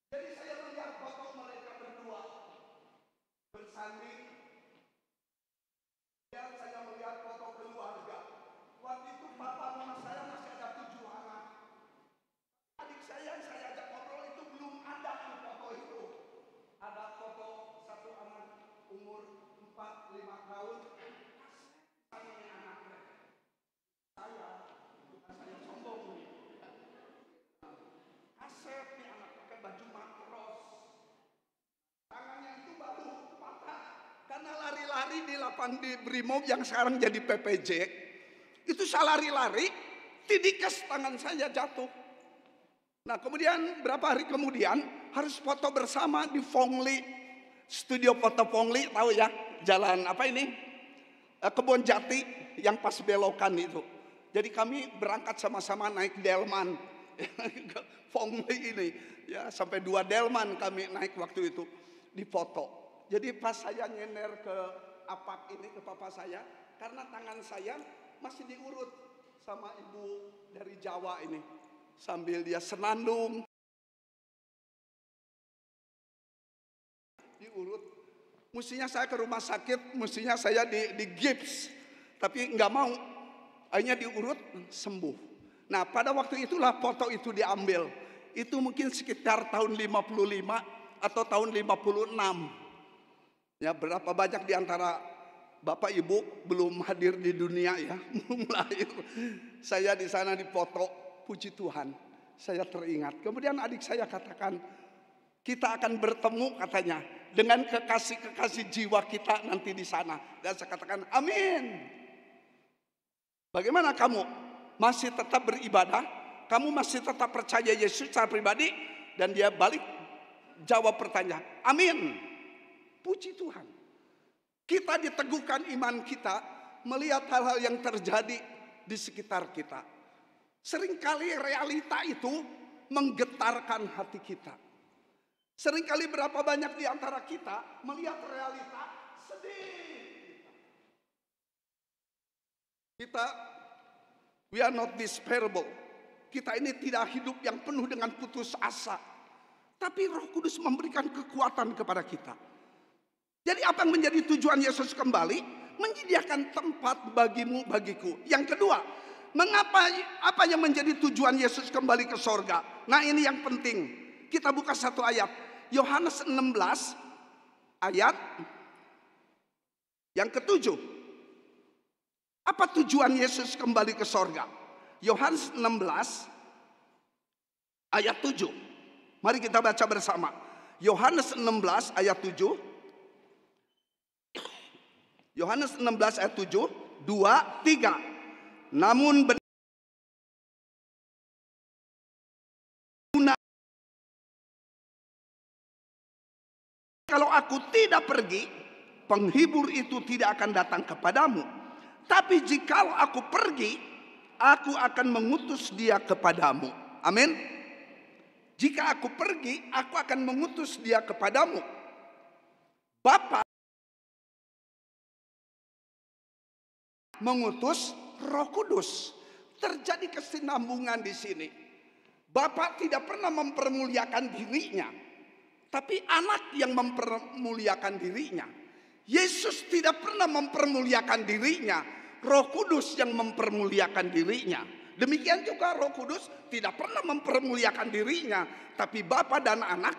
Jadi saya melihat foto mereka berdua bersanding. Dan saya melihat foto keluarga. Waktu itu papa mama saya masih ada 7 anak. Adik saya yang saya ajak ngobrol itu belum ada di foto itu. Ada foto satu anak umur 4-5 tahun. Ini anaknya. Saya sombong. Asep nih anak pakai baju makros. Tangannya itu baru patah. Karena lari-lari di lapang di Brimob yang sekarang jadi PPJ. Itu saya lari-lari, tidikes tangan saya jatuh. Nah kemudian berapa hari kemudian harus foto bersama di Fongli. Studio foto Fongli, tahu ya? Jalan apa ini? Kebon Jati yang pas belokan itu. Jadi kami berangkat sama-sama naik delman. Fongli ini ya, sampai 2 delman kami naik waktu itu di foto. Jadi pas saya nyender ke apak ini ke papa saya, karena tangan saya masih diurut sama ibu dari Jawa ini, sambil dia senandung diurut. Mestinya saya ke rumah sakit, mestinya saya di gips, tapi nggak mau, akhirnya diurut sembuh. Nah pada waktu itulah foto itu diambil. Itu mungkin sekitar tahun 55 atau tahun 56. Ya berapa banyak di antara Bapak Ibu belum hadir di dunia ya, belum lahir. Saya di sana dipoto, puji Tuhan. Saya teringat. Kemudian adik saya katakan, kita akan bertemu katanya dengan kekasih-kekasih jiwa kita nanti di sana. Dan saya katakan, amin. Bagaimana kamu? Masih tetap beribadah? Kamu masih tetap percaya Yesus secara pribadi? Dan dia balik jawab pertanyaan, amin. Puji Tuhan. Kita diteguhkan iman kita melihat hal-hal yang terjadi di sekitar kita. Seringkali realita itu menggetarkan hati kita. Seringkali berapa banyak di antara kita melihat realita sedih. Kita, we are not despairable. Kita ini tidak hidup yang penuh dengan putus asa. Tapi Roh Kudus memberikan kekuatan kepada kita. Jadi apa yang menjadi tujuan Yesus kembali? Menyediakan tempat bagimu, bagiku. Yang kedua, mengapa apa yang menjadi tujuan Yesus kembali ke sorga? Nah ini yang penting. Kita buka satu ayat. Yohanes 16 ayat yang ke-7. Apa tujuan Yesus kembali ke sorga? Yohanes 16 ayat 7. Mari kita baca bersama. Yohanes 16 ayat 7. Yohanes 16 ayat 7, 2, 3. Namun Kalau aku tidak pergi, penghibur itu tidak akan datang kepadamu. Tapi jikalau aku pergi, aku akan mengutus dia kepadamu. Amin. Jika aku pergi, aku akan mengutus dia kepadamu. Bapa mengutus Roh Kudus. Terjadi kesinambungan di sini. Bapa tidak pernah mempermuliakan dirinya, tapi anak yang mempermuliakan dirinya. Yesus tidak pernah mempermuliakan dirinya, Roh Kudus yang mempermuliakan dirinya. Demikian juga Roh Kudus tidak pernah mempermuliakan dirinya, tapi Bapa dan anak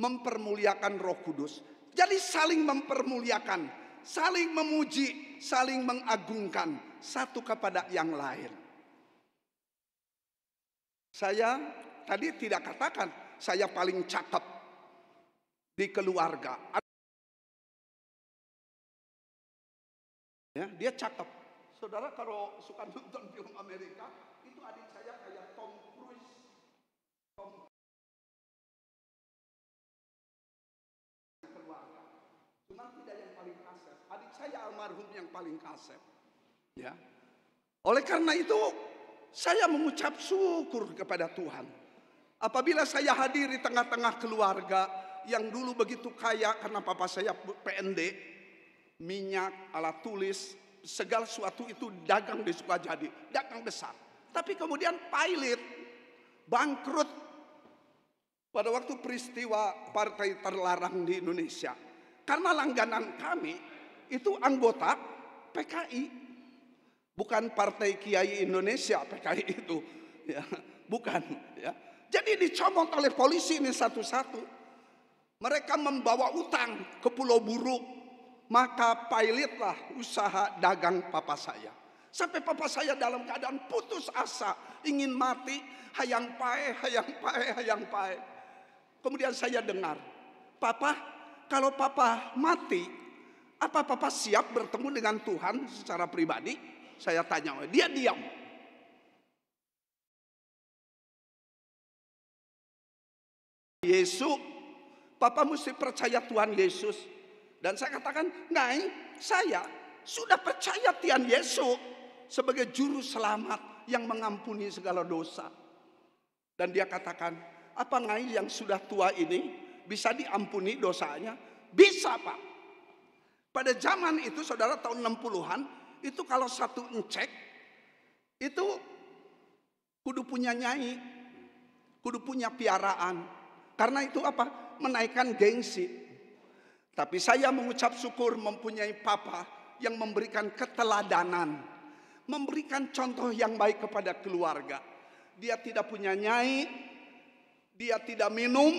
mempermuliakan Roh Kudus. Jadi saling mempermuliakan, saling memuji, saling mengagungkan satu kepada yang lain. Saya tadi tidak katakan saya paling cakep di keluarga. Ya, dia cakep. Saudara kalau suka nonton film Amerika, itu adik saya kayak Tom Cruise. Keluarga. Cuma tidak yang paling kasep. Adik saya almarhum yang paling kasep. Ya. Oleh karena itu, saya mengucap syukur kepada Tuhan. Apabila saya hadir di tengah-tengah keluarga yang dulu begitu kaya karena papa saya PND, minyak, alat tulis, segala sesuatu itu dagang di Sukajadi, dagang besar. Tapi kemudian pailit, bangkrut pada waktu peristiwa partai terlarang di Indonesia. Karena langganan kami itu anggota PKI. Bukan Partai Kiai Indonesia PKI itu, ya, bukan. Ya. Jadi dicomot oleh polisi ini satu-satu. Mereka membawa utang ke Pulau Buruk, maka pilotlah usaha dagang papa saya. Sampai papa saya dalam keadaan putus asa, ingin mati, hayang pae, hayang pae, hayang pae. Kemudian saya dengar, papa, kalau papa mati, apa papa siap bertemu dengan Tuhan secara pribadi? Saya tanya, dia diam. Yesus, papa mesti percaya Tuhan Yesus. Dan saya katakan, ngai, saya sudah percaya Tuhan Yesus sebagai juru selamat yang mengampuni segala dosa. Dan dia katakan, apa ngai yang sudah tua ini bisa diampuni dosanya? Bisa, Pak. Pada zaman itu, saudara, tahun 60-an, itu kalau satu ngecek, itu kudu punya nyai, kudu punya piaraan. Karena itu apa? Menaikkan gengsi. Tapi saya mengucap syukur mempunyai papa yang memberikan keteladanan, memberikan contoh yang baik kepada keluarga. Dia tidak punya nyai, dia tidak minum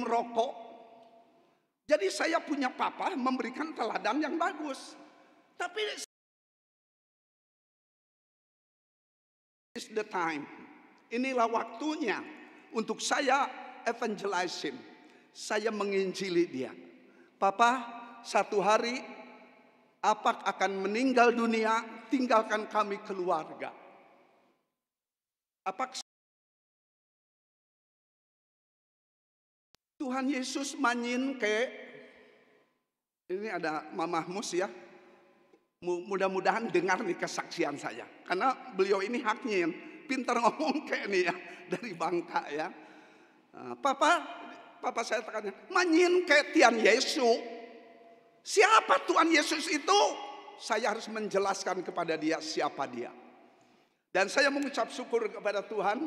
rokok. Jadi saya punya papa memberikan teladan yang bagus. Tapi is the time. Inilah waktunya untuk saya evangelizing. Saya menginjili dia. Papa, satu hari Apak akan meninggal dunia, tinggalkan kami keluarga. Apak Tuhan Yesus manyin ke, ini ada Mamah Mus ya, mudah-mudahan dengar nih kesaksian saya, karena beliau ini haknya pintar ngomong kayak nih ya, dari Bangka ya. Papa saya tanya, manyin ke Tuhan Yesus, siapa Tuhan Yesus itu? Saya harus menjelaskan kepada dia siapa dia. Dan saya mengucap syukur kepada Tuhan,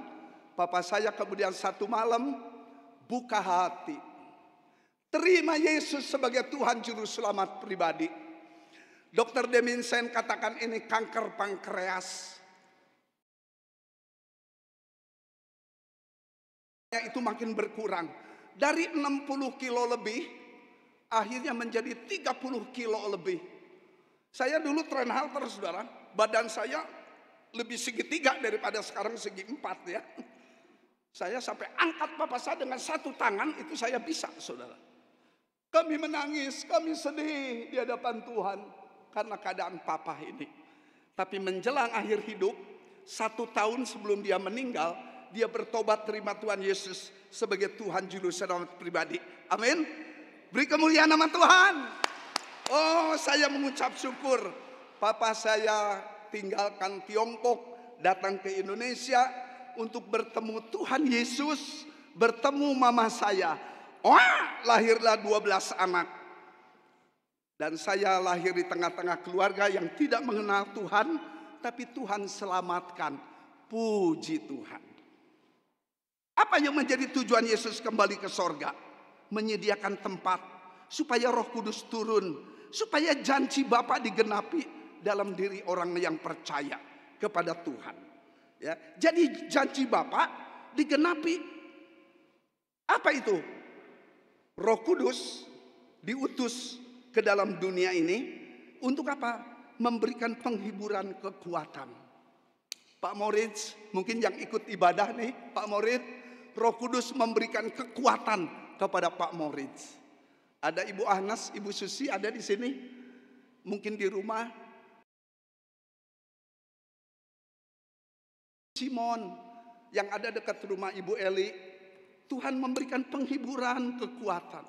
papa saya kemudian satu malam buka hati, terima Yesus sebagai Tuhan Juru Selamat pribadi. Dr. Deminsen katakan ini kanker pankreas. Itu makin berkurang. Dari 60 kilo lebih, akhirnya menjadi 30 kilo lebih. Saya dulu train halter, saudara. Badan saya lebih segi 3 daripada sekarang segi 4 ya. Saya sampai angkat papa saya dengan satu tangan, itu saya bisa, saudara. Kami menangis, kami sedih di hadapan Tuhan karena keadaan papa ini. Tapi menjelang akhir hidup, 1 tahun sebelum dia meninggal, dia bertobat terima Tuhan Yesus sebagai Tuhan Juru Selamat pribadi. Amin. Beri kemuliaan nama Tuhan. Oh, saya mengucap syukur. Papa saya tinggalkan Tiongkok, datang ke Indonesia untuk bertemu Tuhan Yesus, bertemu mama saya. Wah, lahirlah 12 anak. Dan saya lahir di tengah-tengah keluarga yang tidak mengenal Tuhan, tapi Tuhan selamatkan. Puji Tuhan. Apa yang menjadi tujuan Yesus kembali ke sorga? Menyediakan tempat supaya Roh Kudus turun, supaya janji Bapa digenapi dalam diri orang yang percaya kepada Tuhan. Ya, jadi janji Bapa digenapi. Apa itu? Roh Kudus diutus ke dalam dunia ini untuk apa? Memberikan penghiburan kekuatan. Pak Moritz, mungkin yang ikut ibadah nih, Pak Moritz, Roh Kudus memberikan kekuatan kepada Pak Moritz. Ada Ibu Anas, Ibu Susi ada di sini, mungkin di rumah. Simon yang ada dekat rumah Ibu Eli, Tuhan memberikan penghiburan kekuatan.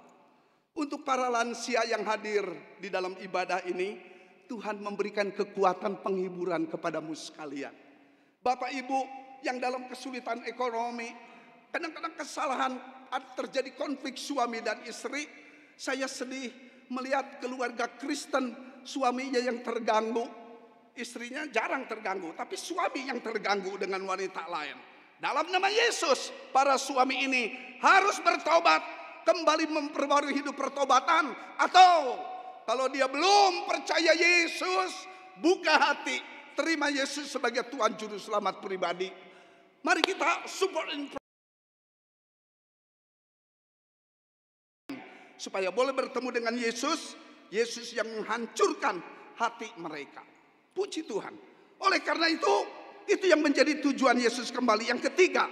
Untuk para lansia yang hadir di dalam ibadah ini, Tuhan memberikan kekuatan penghiburan kepadamu sekalian. Bapak Ibu yang dalam kesulitan ekonomi, kadang-kadang kesalahan, terjadi konflik suami dan istri. Saya sedih melihat keluarga Kristen, suaminya yang terganggu, istrinya jarang terganggu, tapi suami yang terganggu dengan wanita lain. Dalam nama Yesus, para suami ini harus bertobat, kembali memperbarui hidup pertobatan. Atau kalau dia belum percaya Yesus, buka hati, terima Yesus sebagai Tuhan Juru Selamat pribadi. Mari kita support supaya boleh bertemu dengan Yesus, Yesus yang menghancurkan hati mereka. Puji Tuhan. Oleh karena itu yang menjadi tujuan Yesus kembali. Yang ketiga,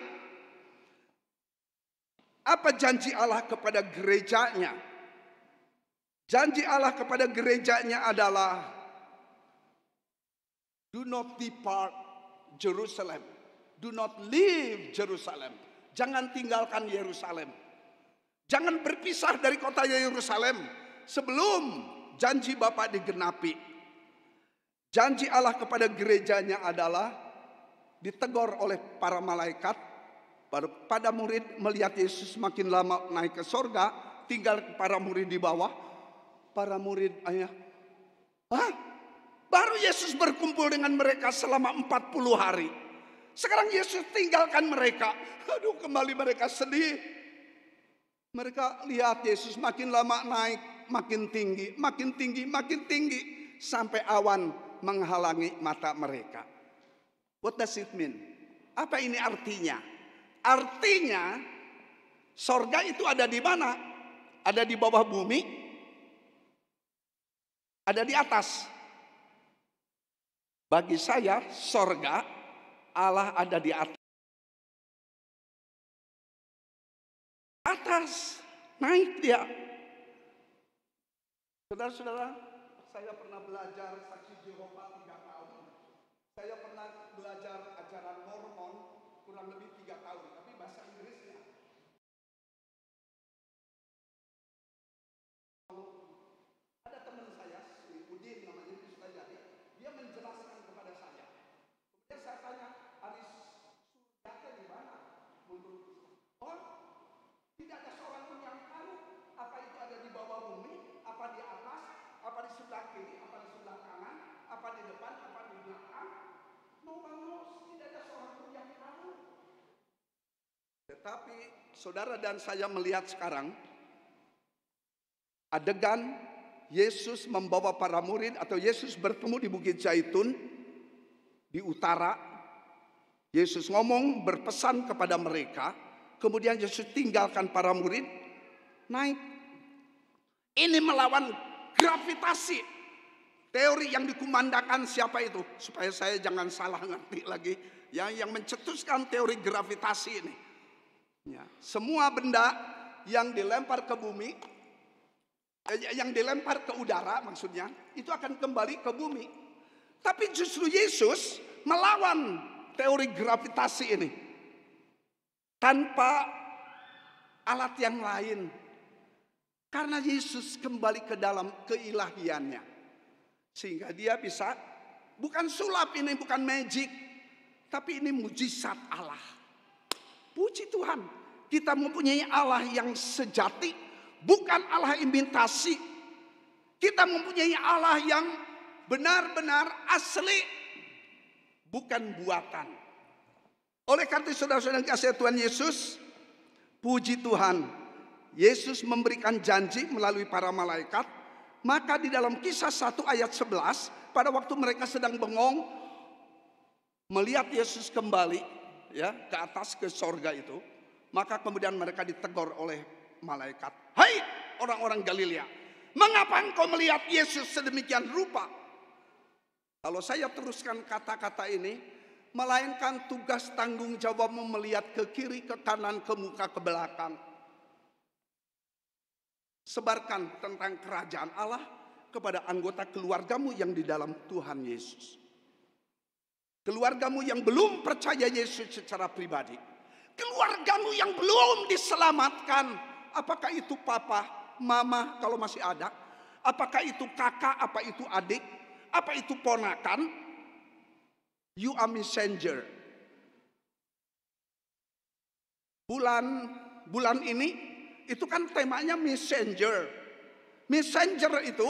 apa janji Allah kepada gerejanya? Janji Allah kepada gerejanya adalah do not depart Jerusalem. Do not leave Jerusalem. Jangan tinggalkan Yerusalem. Jangan berpisah dari kota Yerusalem sebelum janji Bapa digenapi. Janji Allah kepada gerejanya adalah ditegur oleh para malaikat. Pada murid melihat Yesus makin lama naik ke sorga, tinggal para murid di bawah. Para murid baru Yesus berkumpul dengan mereka selama 40 hari. Sekarang Yesus tinggalkan mereka. Aduh, kembali mereka sedih. Mereka lihat Yesus makin lama naik, makin tinggi, makin tinggi, makin tinggi. Sampai awan menghalangi mata mereka. What does it mean? Apa ini artinya? Artinya sorga itu ada di mana? Ada di bawah bumi? Ada di atas? Bagi saya sorga, Allah ada di atas. Atas, naik dia. Saudara-saudara, saya pernah belajar saksi Yehova 3 tahun. Saya pernah belajar ajaran Mormon kurang lebih 3 tahun, tapi bahasa Inggrisnya. Ada teman saya, si Udin namanya, di Sukajadi, dia menjelaskan kepada saya. Kemudian saya tanya, Aris, surga di mana? Menurut tidak ada seorang pun yang tahu apa itu ada di bawah bumi, apa di atas, apa di sebelah kiri, apa di sebelah kanan, apa di depan, apa di belakang. Tidak ada seorang pun yang tahu. Tetapi saudara dan saya melihat sekarang adegan Yesus membawa para murid atau Yesus bertemu di Bukit Zaitun di utara. Yesus ngomong berpesan kepada mereka. Kemudian Yesus tinggalkan para murid, naik. Ini melawan gravitasi. Teori yang dikumandangkan siapa itu? Supaya saya jangan salah ngerti lagi. Yang mencetuskan teori gravitasi ini. Ya, semua benda yang dilempar ke bumi, yang dilempar ke udara maksudnya, itu akan kembali ke bumi. Tapi justru Yesus melawan teori gravitasi ini. tanpa alat yang lain. Karena Yesus kembali ke dalam keilahiannya. Sehingga dia bisa, bukan sulap ini, bukan magic, tapi ini mujizat Allah. Puji Tuhan, kita mempunyai Allah yang sejati, bukan Allah imitasi. Kita mempunyai Allah yang benar-benar asli, bukan buatan. Oleh karena saudara-saudara kasih Tuhan Yesus, puji Tuhan, Yesus memberikan janji melalui para malaikat. Maka di dalam Kisah 1 ayat 11, pada waktu mereka sedang bengong melihat Yesus kembali ya ke atas ke sorga itu, maka kemudian mereka ditegur oleh malaikat. Hai orang-orang Galilea, mengapa engkau melihat Yesus sedemikian rupa? Kalau saya teruskan kata-kata ini, melainkan tugas tanggung jawabmu melihat ke kiri, ke kanan, ke muka, ke belakang. Sebarkan tentang kerajaan Allah kepada anggota keluargamu yang di dalam Tuhan Yesus. Keluargamu yang belum percaya Yesus secara pribadi. Keluargamu yang belum diselamatkan. Apakah itu papa, mama kalau masih ada? Apakah itu kakak, apa itu adik? Apa itu ponakan? You are messenger. Bulan ini itu kan temanya messenger. Messenger itu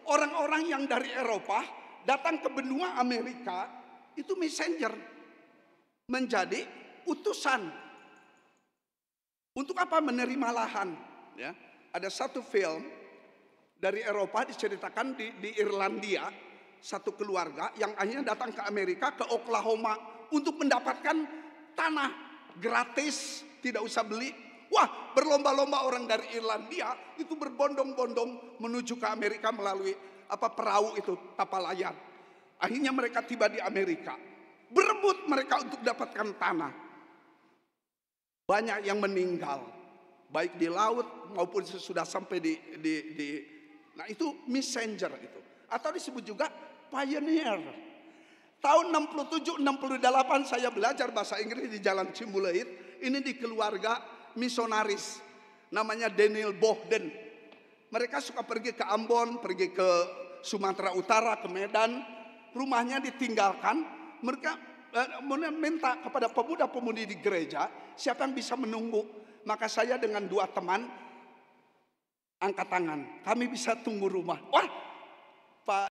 orang-orang yang dari Eropa datang ke benua Amerika, itu messenger, menjadi utusan. Untuk apa? Menerima lahan. Ya, ada satu film dari Eropa diceritakan di Irlandia, satu keluarga yang akhirnya datang ke Amerika, ke Oklahoma untuk mendapatkan tanah gratis, tidak usah beli. Wah, berlomba-lomba orang dari Irlandia itu berbondong-bondong menuju ke Amerika melalui perahu itu, kapal layar. Akhirnya mereka tiba di Amerika. Berebut mereka untuk dapatkan tanah. Banyak yang meninggal, baik di laut maupun sesudah sampai di nah itu messenger itu. Atau disebut juga pioneer. Tahun 67-68 saya belajar bahasa Inggris di Jalan Cimbuleit. Ini di keluarga misionaris, namanya Daniel Bohden. Mereka suka pergi ke Ambon, pergi ke Sumatera Utara, ke Medan. Rumahnya ditinggalkan. Mereka minta kepada pemuda-pemudi di gereja, siapa yang bisa menunggu. Maka saya dengan 2 teman angkat tangan, kami bisa tunggu rumah. Wah, Pak,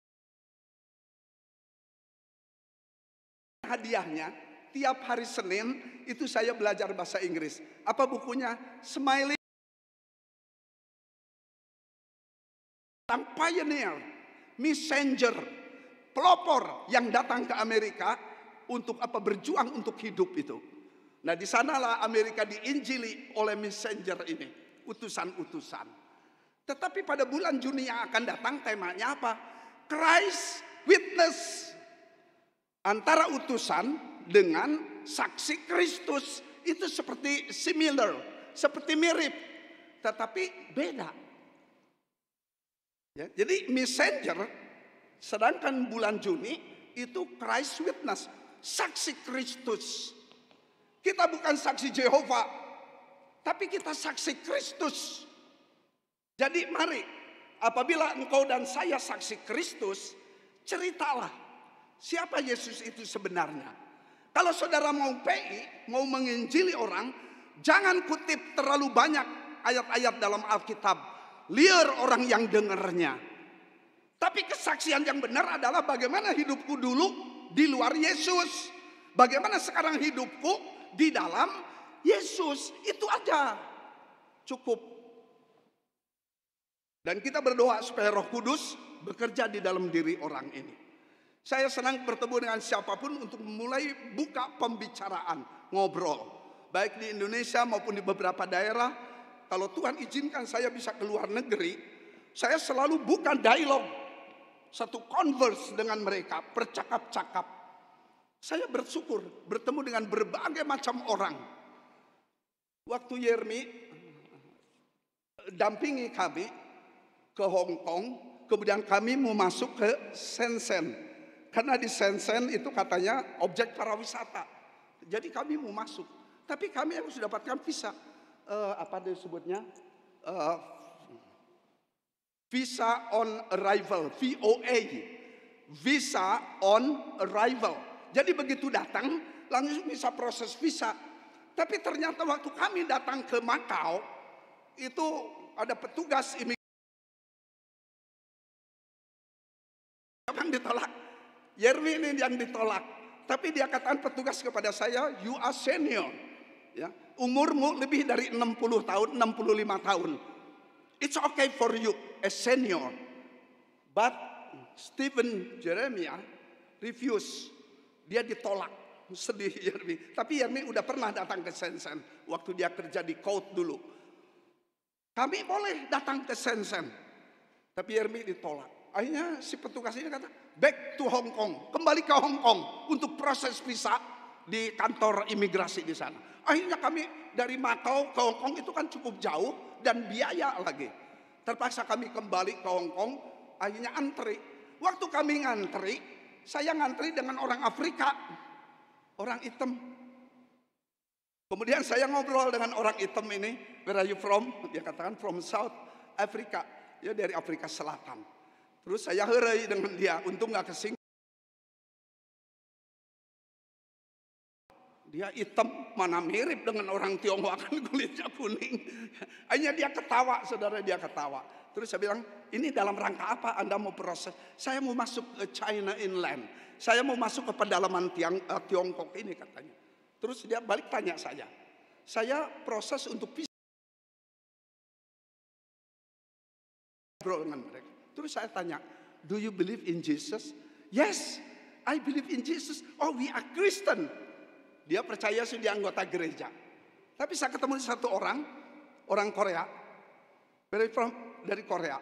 hadiahnya tiap hari Senin itu saya belajar bahasa Inggris. Apa bukunya? Smiley. Pioneer, messenger, pelopor yang datang ke Amerika untuk berjuang untuk hidup itu. Nah, di sanalah Amerika diinjili oleh messenger ini, utusan-utusan. Tetapi pada bulan Juni yang akan datang temanya apa? Christ witness. Antara utusan dengan saksi Kristus itu seperti similar, seperti mirip, tetapi beda. Ya, jadi messenger, sedangkan bulan Juni itu Christ witness, saksi Kristus. Kita bukan saksi Jehovah, tapi kita saksi Kristus. Jadi mari, apabila engkau dan saya saksi Kristus, ceritalah siapa Yesus itu sebenarnya. Kalau saudara mau PI, mau menginjili orang, jangan kutip terlalu banyak ayat-ayat dalam Alkitab. Liar orang yang dengarnya. Tapi kesaksian yang benar adalah bagaimana hidupku dulu di luar Yesus. Bagaimana sekarang hidupku di dalam Yesus. Itu aja. Cukup. Dan kita berdoa supaya Roh Kudus bekerja di dalam diri orang ini. Saya senang bertemu dengan siapapun untuk memulai buka pembicaraan, ngobrol. Baik di Indonesia maupun di beberapa daerah. Kalau Tuhan izinkan saya bisa ke luar negeri, saya selalu buka dialog. Satu converse dengan mereka, bercakap-cakap. Saya bersyukur bertemu dengan berbagai macam orang. Waktu Yermi dampingi kami ke Hong Kong, kemudian kami mau masuk ke Shenzhen. Karena di Shenzhen itu katanya objek para wisata. Jadi kami mau masuk. Tapi kami harus dapatkan visa. Apa disebutnya? Visa on arrival, VOA. Visa on arrival. Jadi begitu datang, langsung bisa proses visa. Tapi ternyata waktu kami datang ke Makau, itu ada petugas imigrasi yang ditolak. Yermi ini yang ditolak. Tapi dia katakan petugas kepada saya, you are senior. Ya, umurmu lebih dari 60 tahun, 65 tahun. It's okay for you as senior. But Stephen Jeremiah refuse. Dia ditolak. Sedih Yermi. Tapi Yermi udah pernah datang ke Shenzhen waktu dia kerja di Coat dulu. Kami boleh datang ke Shenzhen. Tapi Yermi ditolak. Akhirnya si petugas ini kata, back to Hong Kong. Kembali ke Hong Kong untuk proses visa di kantor imigrasi di sana. Akhirnya kami dari Macau ke Hong Kong itu kan cukup jauh dan biaya lagi. Terpaksa kami kembali ke Hong Kong, akhirnya antri. Waktu kami ngantri, saya ngantri dengan orang Afrika, orang hitam. Kemudian saya ngobrol dengan orang hitam ini, where are you from? Dia katakan from South Africa, ya dari Afrika Selatan. Terus saya herai dengan dia, untung gak kesinggung. Dia hitam, mana mirip dengan orang Tionghoa kan kulitnya kuning. Hanya dia ketawa, saudara, dia ketawa. Terus saya bilang, ini dalam rangka apa Anda mau proses? Saya mau masuk ke China Inland. Saya mau masuk ke pedalaman Tiongkok ini katanya. Terus dia balik tanya saya proses untuk bisa dengan mereka. Terus saya tanya, do you believe in Jesus? Yes, I believe in Jesus. Oh, we are Christian. Dia percaya sudah anggota gereja. Tapi saya ketemu satu orang Korea, dari Korea.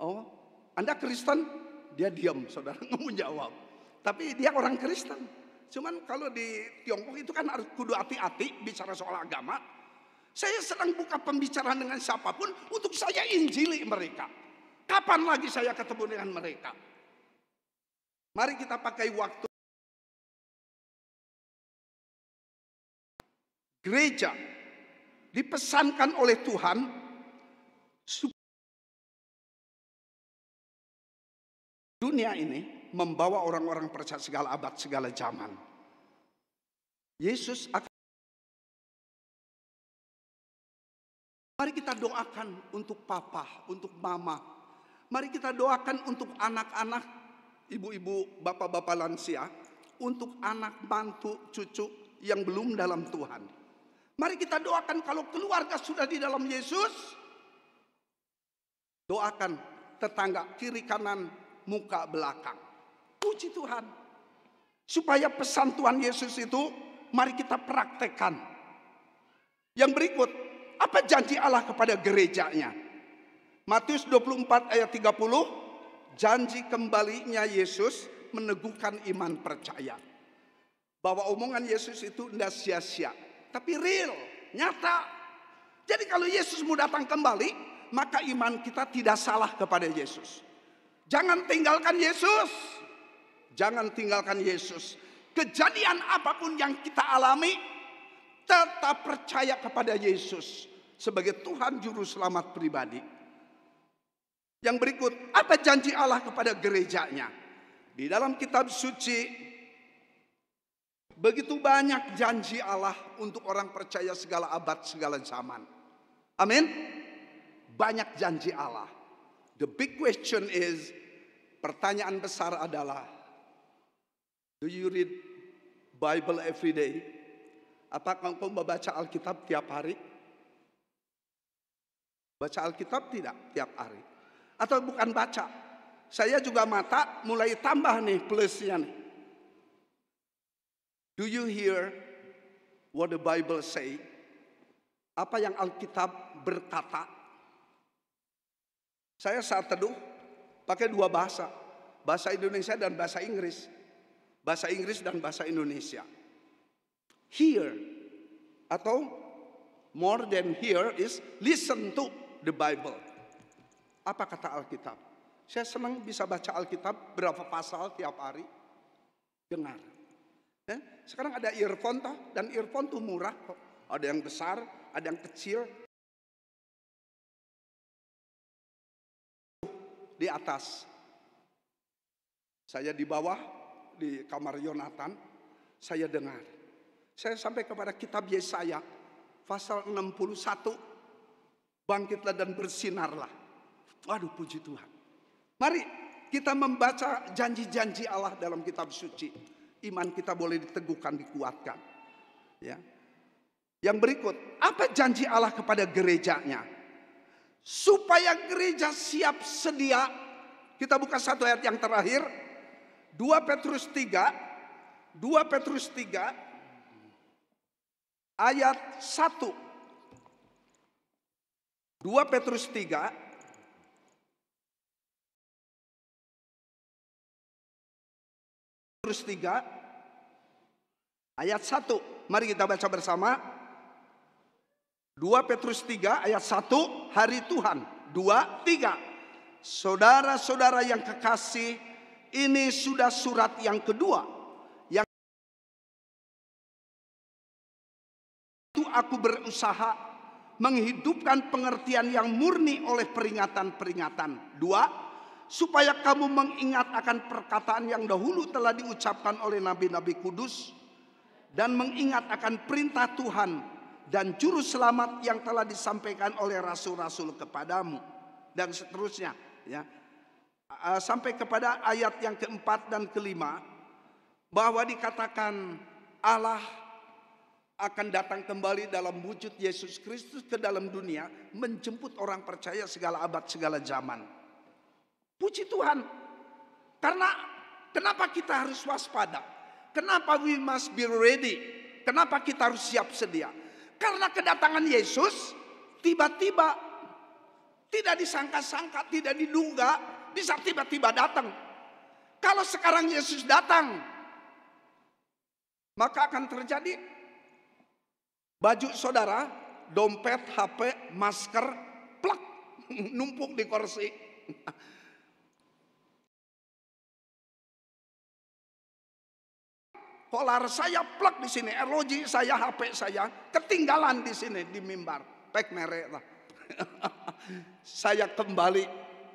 Oh, Anda Kristen? Dia diam, saudara, nggak mau jawab. Tapi dia orang Kristen. Cuman kalau di Tiongkok itu kan harus kudu hati-hati bicara soal agama. Saya sedang buka pembicaraan dengan siapapun untuk saya injili mereka. Kapan lagi saya ketemu dengan mereka? Mari kita pakai waktu. Gereja dipesankan oleh Tuhan dunia ini membawa orang-orang percaya segala abad, segala zaman. Yesus akan. Mari kita doakan untuk papa, untuk mama. Mari kita doakan untuk anak-anak, ibu-ibu, bapak-bapak lansia, untuk anak, mantu, cucu yang belum dalam Tuhan. Mari kita doakan kalau keluarga sudah di dalam Yesus. Doakan tetangga kiri kanan, muka belakang. Puji Tuhan. Supaya pesan Tuhan Yesus itu mari kita praktekkan. Yang berikut, apa janji Allah kepada gerejanya? Matius 24 ayat 30, janji kembalinya Yesus meneguhkan iman percaya. Bahwa omongan Yesus itu tidak sia-sia, tapi real, nyata. Jadi kalau Yesus mau datang kembali, maka iman kita tidak salah kepada Yesus. Jangan tinggalkan Yesus. Jangan tinggalkan Yesus. Kejadian apapun yang kita alami, tetap percaya kepada Yesus sebagai Tuhan Juru Selamat pribadi. Yang berikut, apa janji Allah kepada gerejanya? Di dalam kitab suci, begitu banyak janji Allah untuk orang percaya segala abad, segala zaman. Amin. Banyak janji Allah. The big question is, pertanyaan besar adalah, do you read Bible every day? Apakah engkau membaca Alkitab tiap hari? Baca Alkitab tidak tiap hari? Atau bukan baca? Saya juga mata mulai tambah nih plusnya nih. Do you hear what the Bible say? Apa yang Alkitab berkata? Saya saat teduh pakai dua bahasa. Bahasa Indonesia dan bahasa Inggris. Bahasa Inggris dan bahasa Indonesia. Hear atau more than hear is listen to the Bible. Apa kata Alkitab? Saya senang bisa baca Alkitab berapa pasal tiap hari. Dengar. Sekarang ada earphone toh, dan earphone tuh murah kok. Ada yang besar, ada yang kecil. Di atas. Saya di bawah, di kamar Yonatan, saya dengar. Saya sampai kepada kitab Yesaya, pasal 61. Bangkitlah dan bersinarlah. Waduh, puji Tuhan. Mari kita membaca janji-janji Allah dalam kitab suci. Iman kita boleh diteguhkan, dikuatkan. Ya. Yang berikut, apa janji Allah kepada gerejanya? Supaya gereja siap sedia. Kita buka satu ayat yang terakhir. 2 Petrus 3 ayat 1. 2 Petrus 3 ayat 1. Mari kita baca bersama. 2 Petrus 3 ayat 1, hari Tuhan. 2, 3. Saudara-saudara yang kekasih, ini sudah surat yang kedua. Yang itu aku berusaha menghidupkan pengertian yang murni oleh peringatan-peringatan. 2, supaya kamu mengingat akan perkataan yang dahulu telah diucapkan oleh nabi-nabi kudus, dan mengingat akan perintah Tuhan dan juru selamat yang telah disampaikan oleh rasul-rasul kepadamu, dan seterusnya, ya. Sampai kepada ayat yang keempat dan kelima, bahwa dikatakan Allah akan datang kembali dalam wujud Yesus Kristus ke dalam dunia, menjemput orang percaya segala abad, segala zaman. Puji Tuhan. Karena kenapa kita harus waspada? Kenapa we must be ready? Kenapa kita harus siap sedia? Karena kedatangan Yesus tiba-tiba, tidak disangka-sangka, tidak diduga, bisa tiba-tiba datang. Kalau sekarang Yesus datang, maka akan terjadi baju saudara, dompet, HP, masker, plak, numpuk di kursi. Kolar saya plak di sini, ROG saya, HP saya ketinggalan di sini di mimbar, pek merek lah. Saya kembali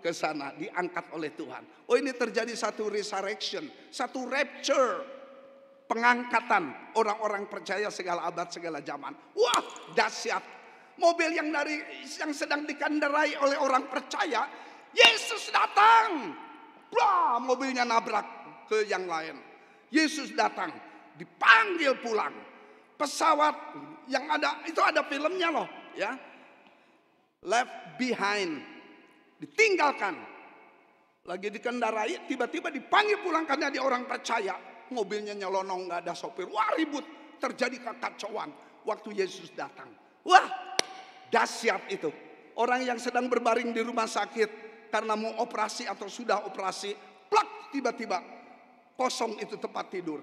ke sana, diangkat oleh Tuhan. Oh, ini terjadi satu resurrection, satu rapture, pengangkatan orang-orang percaya segala abad, segala zaman. Wah, dahsyat. Mobil yang sedang dikendarai oleh orang percaya, Yesus datang. Wah, mobilnya nabrak ke yang lain. Yesus datang, dipanggil pulang. Pesawat yang ada, itu ada filmnya loh, ya. Left behind, ditinggalkan. Lagi dikendarai, tiba-tiba dipanggil pulang karena dia orang percaya. Mobilnya nyelonong, gak ada sopir. Wah, ribut, terjadi kekacauan waktu Yesus datang. Wah, dahsyat itu. Orang yang sedang berbaring di rumah sakit karena mau operasi atau sudah operasi, plak, tiba-tiba kosong itu tempat tidur.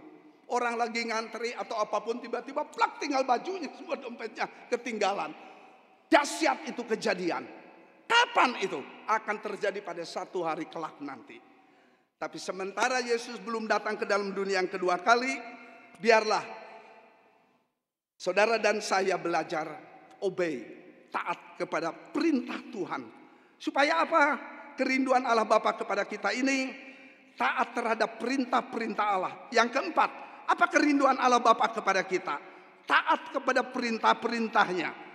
Orang lagi ngantri atau apapun, tiba-tiba plak, tinggal bajunya, semua dompetnya ketinggalan. Dahsyat itu kejadian. Kapan itu? Akan terjadi pada satu hari kelak nanti. Tapi sementara Yesus belum datang ke dalam dunia yang kedua kali, biarlah saudara dan saya belajar obey, taat kepada perintah Tuhan. Supaya apa? Kerinduan Allah Bapa kepada kita ini taat terhadap perintah-perintah Allah. Yang keempat, apa kerinduan Allah Bapa kepada kita? Taat kepada perintah-perintahnya.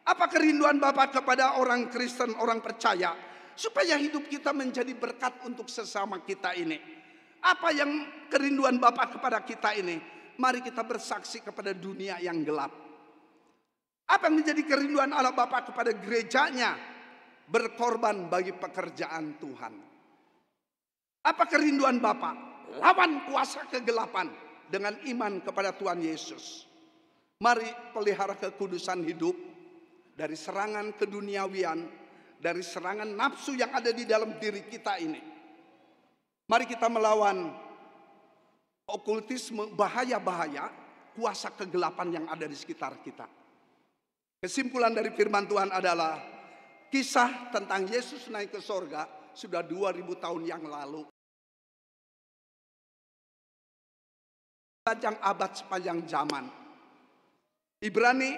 Apa kerinduan Bapa kepada orang Kristen, orang percaya? Supaya hidup kita menjadi berkat untuk sesama kita ini. Apa yang kerinduan Bapa kepada kita ini? Mari kita bersaksi kepada dunia yang gelap. Apa yang menjadi kerinduan Allah Bapa kepada gerejanya? Berkorban bagi pekerjaan Tuhan. Apa kerinduan Bapa? Lawan kuasa kegelapan dengan iman kepada Tuhan Yesus. Mari pelihara kekudusan hidup dari serangan keduniawian, dari serangan nafsu yang ada di dalam diri kita ini. Mari kita melawan okultisme, bahaya-bahaya, kuasa kegelapan yang ada di sekitar kita. Kesimpulan dari firman Tuhan adalah kisah tentang Yesus naik ke sorga sudah 2000 tahun yang lalu. Sepanjang abad, sepanjang zaman. Ibrani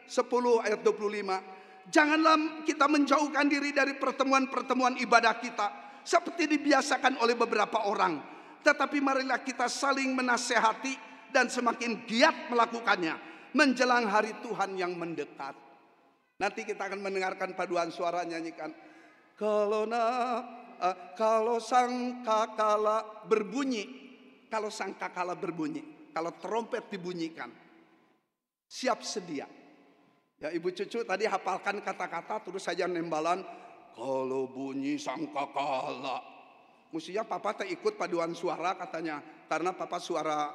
10 ayat 25. Janganlah kita menjauhkan diri dari pertemuan-pertemuan ibadah kita seperti dibiasakan oleh beberapa orang, tetapi marilah kita saling menasehati dan semakin giat melakukannya menjelang hari Tuhan yang mendekat. Nanti kita akan mendengarkan paduan suara nyanyikan. Kalau sangkakala berbunyi, kalau trompet dibunyikan, siap sedia. Ya, ibu cucu tadi hafalkan kata-kata, terus saja nembalan. Kalau bunyi sangkakala, mestinya papa ikut paduan suara katanya, karena papa suara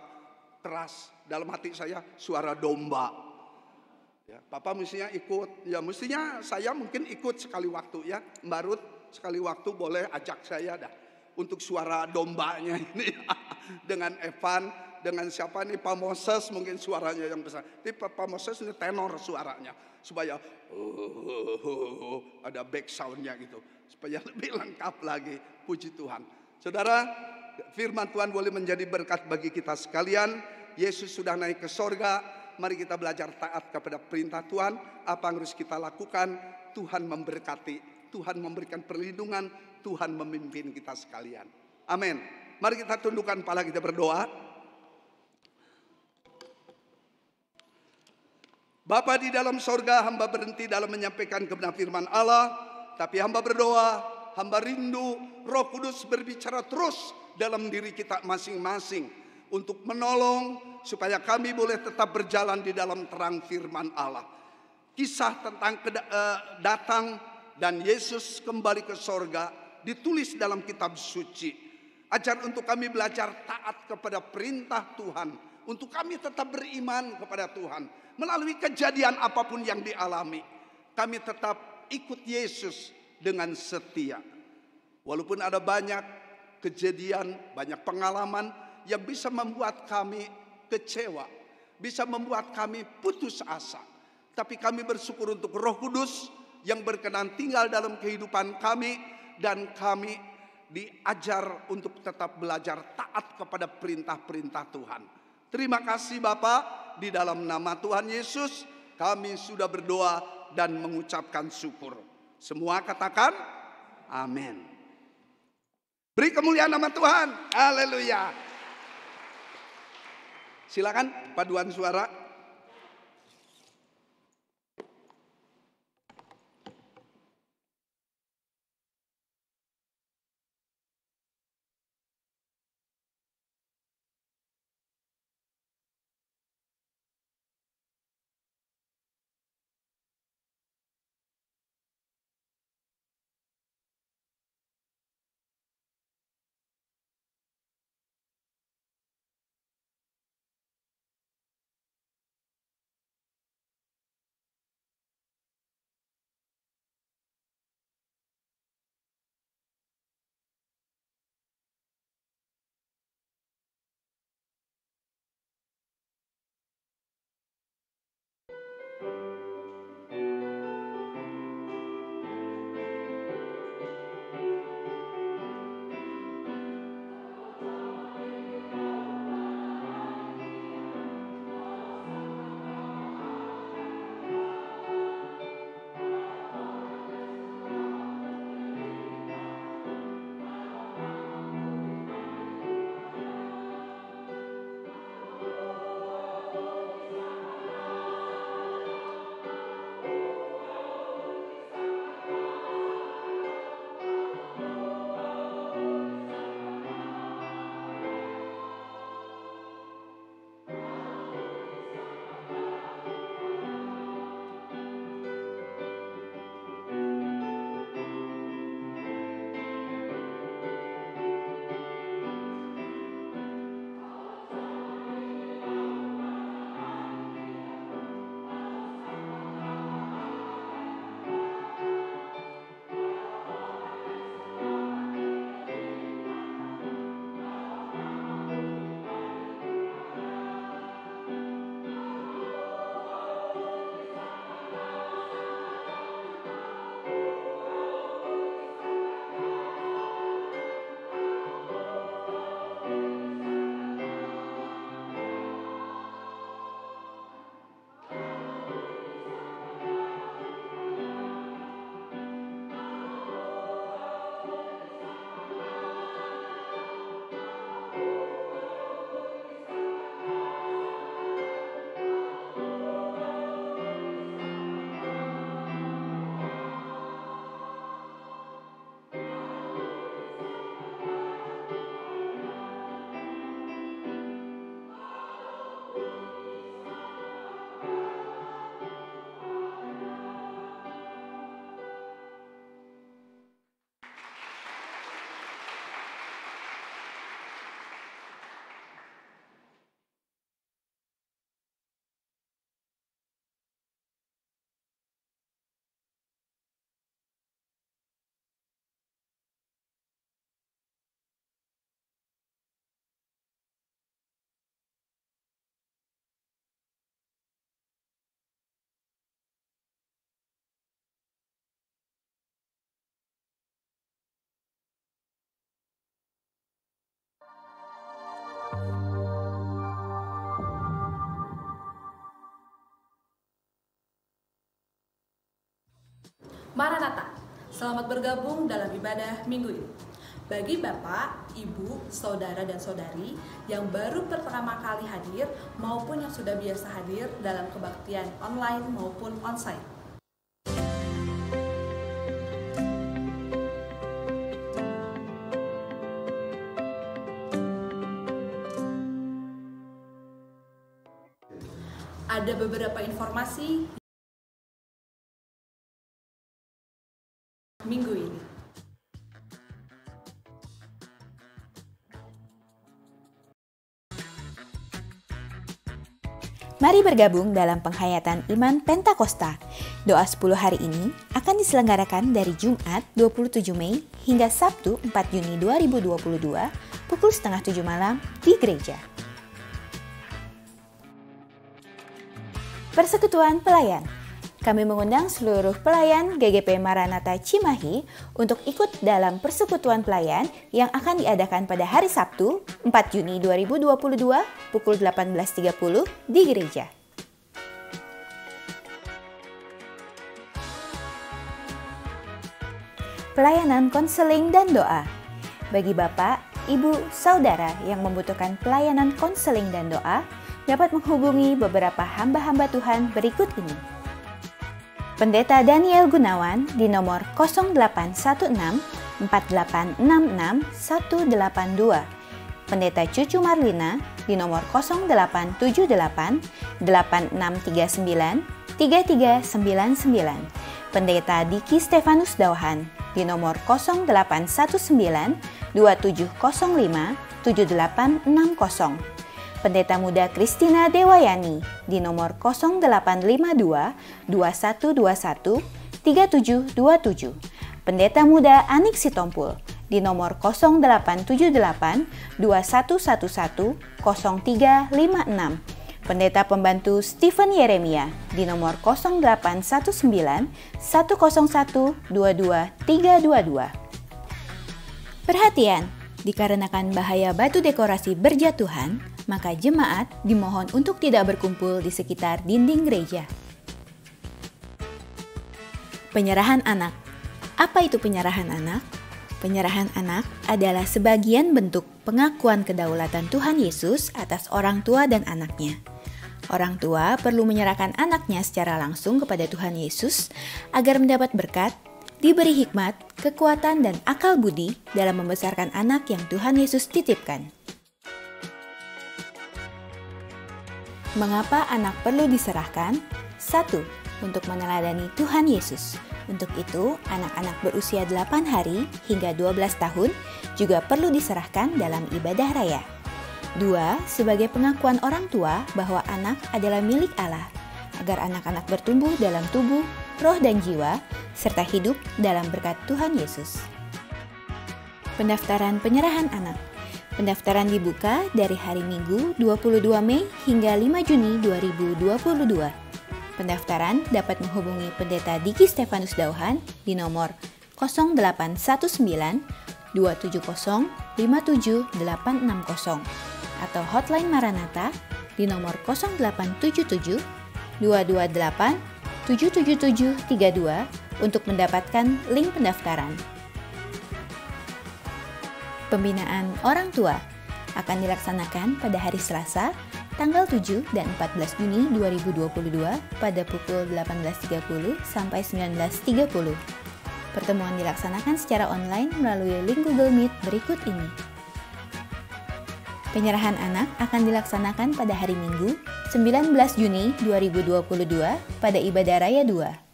keras. Dalam hati saya suara domba. Ya, papa mestinya ikut. Ya, mestinya saya mungkin ikut sekali waktu ya. Mbak Ruth sekali waktu boleh ajak saya dah untuk suara dombanya ini. Dengan Evan, dengan siapa nih, Pak Moses mungkin suaranya yang besar. Tapi Pak Moses ini tenor suaranya supaya ada back soundnya gitu, supaya lebih lengkap lagi. Puji Tuhan. Saudara, firman Tuhan boleh menjadi berkat bagi kita sekalian. Yesus sudah naik ke sorga. Mari kita belajar taat kepada perintah Tuhan. Apa yang harus kita lakukan? Tuhan memberkati, Tuhan memberikan perlindungan, Tuhan memimpin kita sekalian. Amin. Mari kita tundukkan kepala, kita berdoa. Bapa di dalam sorga, hamba berhenti dalam menyampaikan kebenaran firman Allah. Tapi hamba berdoa, hamba rindu Roh Kudus berbicara terus dalam diri kita masing-masing, untuk menolong supaya kami boleh tetap berjalan di dalam terang firman Allah. Kisah tentang datang dan Yesus kembali ke sorga ditulis dalam kitab suci. Ajar untuk kami belajar taat kepada perintah Tuhan, untuk kami tetap beriman kepada Tuhan. Melalui kejadian apapun yang dialami, kami tetap ikut Yesus dengan setia. Walaupun ada banyak kejadian, banyak pengalaman yang bisa membuat kami kecewa, bisa membuat kami putus asa. Tapi kami bersyukur untuk Roh Kudus yang berkenan tinggal dalam kehidupan kami, dan kami diajar untuk tetap belajar taat kepada perintah-perintah Tuhan. Terima kasih Bapa, di dalam nama Tuhan Yesus kami sudah berdoa dan mengucapkan syukur. Semua katakan amin. Beri kemuliaan nama Tuhan. Haleluya. Silakan paduan suara. Maranatha, selamat bergabung dalam ibadah minggu ini. Bagi Bapak, Ibu, Saudara, dan Saudari yang baru pertama kali hadir maupun yang sudah biasa hadir dalam kebaktian online maupun onsite. Ada beberapa informasi minggu ini. Mari bergabung dalam penghayatan iman Pentakosta. Doa 10 hari ini akan diselenggarakan dari Jumat 27 Mei hingga Sabtu 4 Juni 2022 pukul 6:30 malam di gereja. Persekutuan Pelayan. Kami mengundang seluruh pelayan GGP Maranatha Cimahi untuk ikut dalam persekutuan pelayan yang akan diadakan pada hari Sabtu 4 Juni 2022 pukul 18.30 di gereja. Pelayanan konseling dan doa. Bagi Bapak, Ibu, Saudara yang membutuhkan pelayanan konseling dan doa, dapat menghubungi beberapa hamba-hamba Tuhan berikut ini. Pendeta Daniel Gunawan di nomor 0816 4866 182. Pendeta Cucu Marlina di nomor 0878 8639 3399. Pendeta Diki Stefanus Dauhan di nomor 0819 2705 7860. Pendeta Muda Kristina Dewayani di nomor 0852 2121 3727. Pendeta Muda Anik Sitompul di nomor 0878 2111 0356. Pendeta Pembantu Stephen Yeremia di nomor 0819 101 22322. Perhatian, dikarenakan bahaya batu dekorasi berjatuhan, maka jemaat dimohon untuk tidak berkumpul di sekitar dinding gereja. Penyerahan anak. Apa itu penyerahan anak? Penyerahan anak adalah sebagian bentuk pengakuan kedaulatan Tuhan Yesus atas orang tua dan anaknya. Orang tua perlu menyerahkan anaknya secara langsung kepada Tuhan Yesus agar mendapat berkat, diberi hikmat, kekuatan, dan akal budi dalam membesarkan anak yang Tuhan Yesus titipkan. Mengapa anak perlu diserahkan? 1. Untuk meneladani Tuhan Yesus. Untuk itu, anak-anak berusia 8 hari hingga 12 tahun juga perlu diserahkan dalam ibadah raya. 2. Sebagai pengakuan orang tua bahwa anak adalah milik Allah, agar anak-anak bertumbuh dalam tubuh, roh, dan jiwa, serta hidup dalam berkat Tuhan Yesus. Pendaftaran penyerahan anak. Pendaftaran dibuka dari hari Minggu 22 Mei hingga 5 Juni 2022. Pendaftaran dapat menghubungi Pendeta Diki Stefanus Dauhan di nomor 0819 270 57860 atau hotline Maranatha di nomor 0877 228 77732 untuk mendapatkan link pendaftaran. Pembinaan orang tua akan dilaksanakan pada hari Selasa, tanggal 7 dan 14 Juni 2022 pada pukul 18.30 sampai 19.30. Pertemuan dilaksanakan secara online melalui link Google Meet berikut ini. Penyerahan anak akan dilaksanakan pada hari Minggu, 19 Juni 2022 pada Ibadah Raya 2.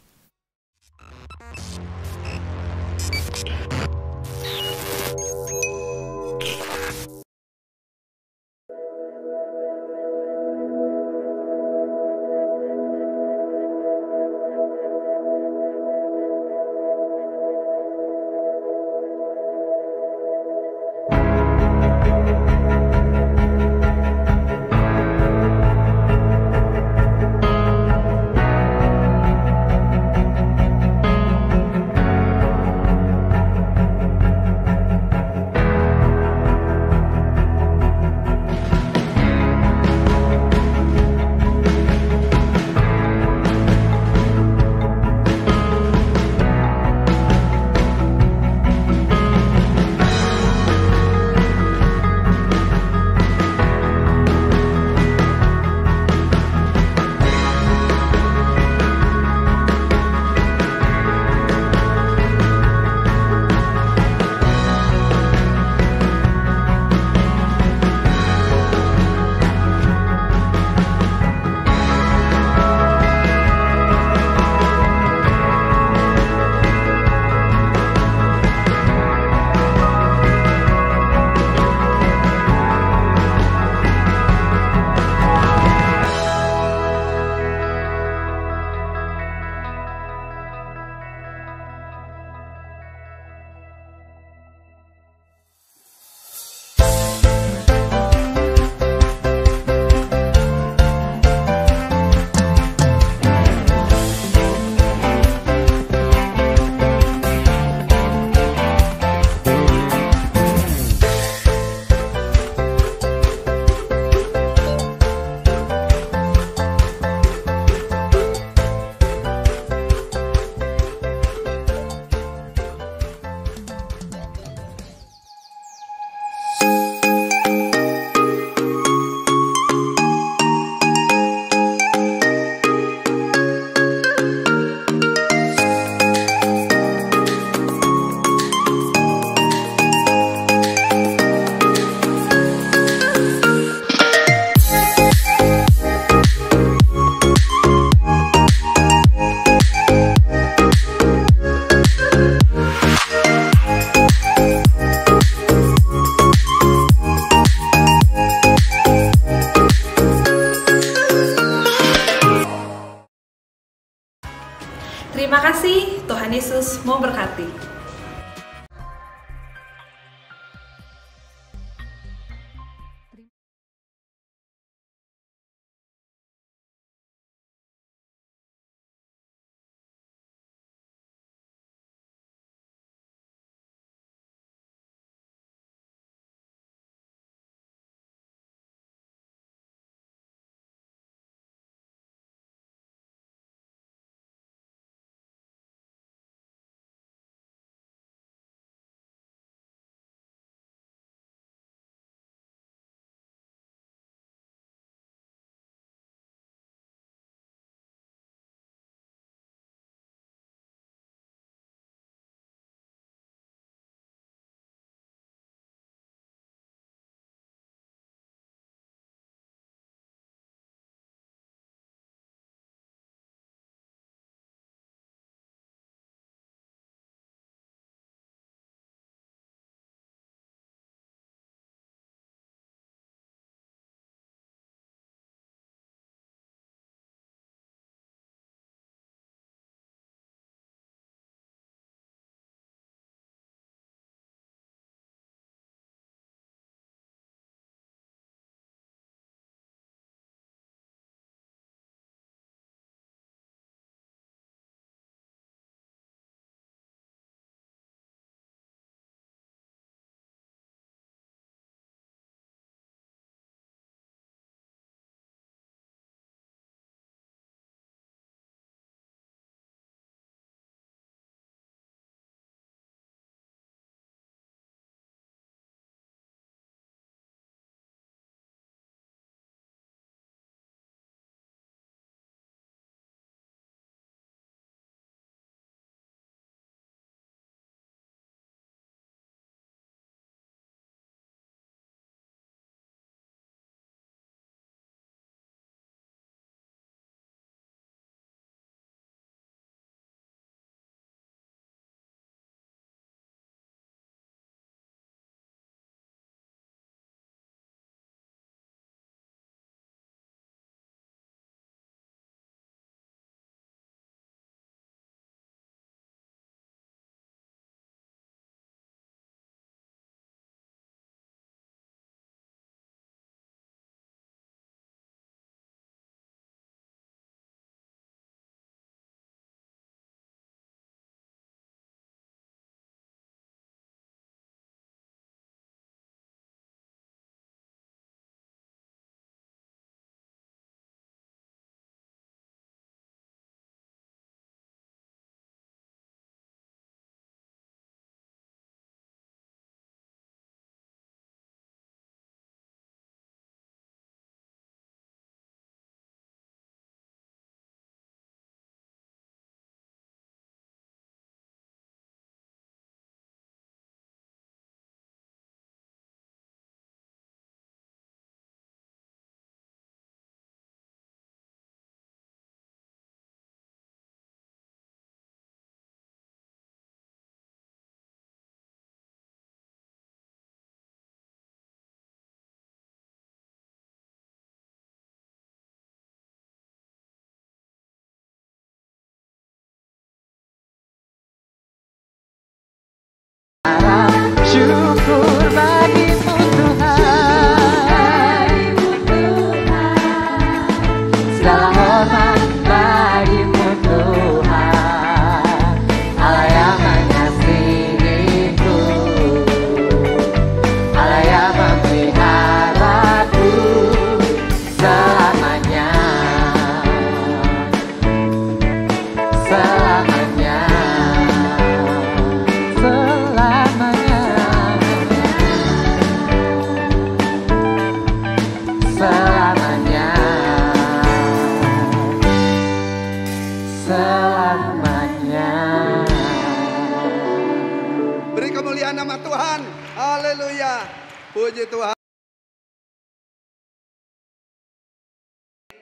Haleluya. Puji Tuhan.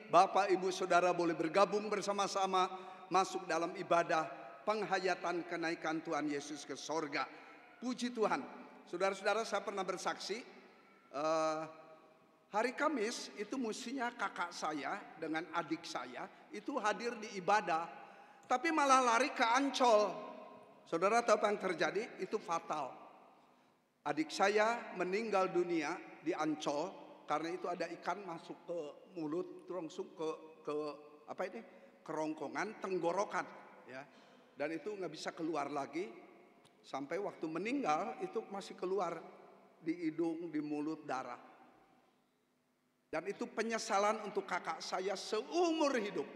Bapak, Ibu, Saudara boleh bergabung bersama-sama masuk dalam ibadah penghayatan kenaikan Tuhan Yesus ke sorga. Puji Tuhan. Saudara-saudara, saya pernah bersaksi hari Kamis itu mestinya kakak saya dengan adik saya itu hadir di ibadah, tapi malah lari ke Ancol. Saudara tahu apa yang terjadi? Itu fatal. Adik saya meninggal dunia di Ancol karena itu ada ikan masuk ke mulut, langsung ke apa ini? Kerongkongan, tenggorokan, ya. Dan itu nggak bisa keluar lagi sampai waktu meninggal itu masih keluar di hidung, di mulut darah. Dan itu penyesalan untuk kakak saya seumur hidup.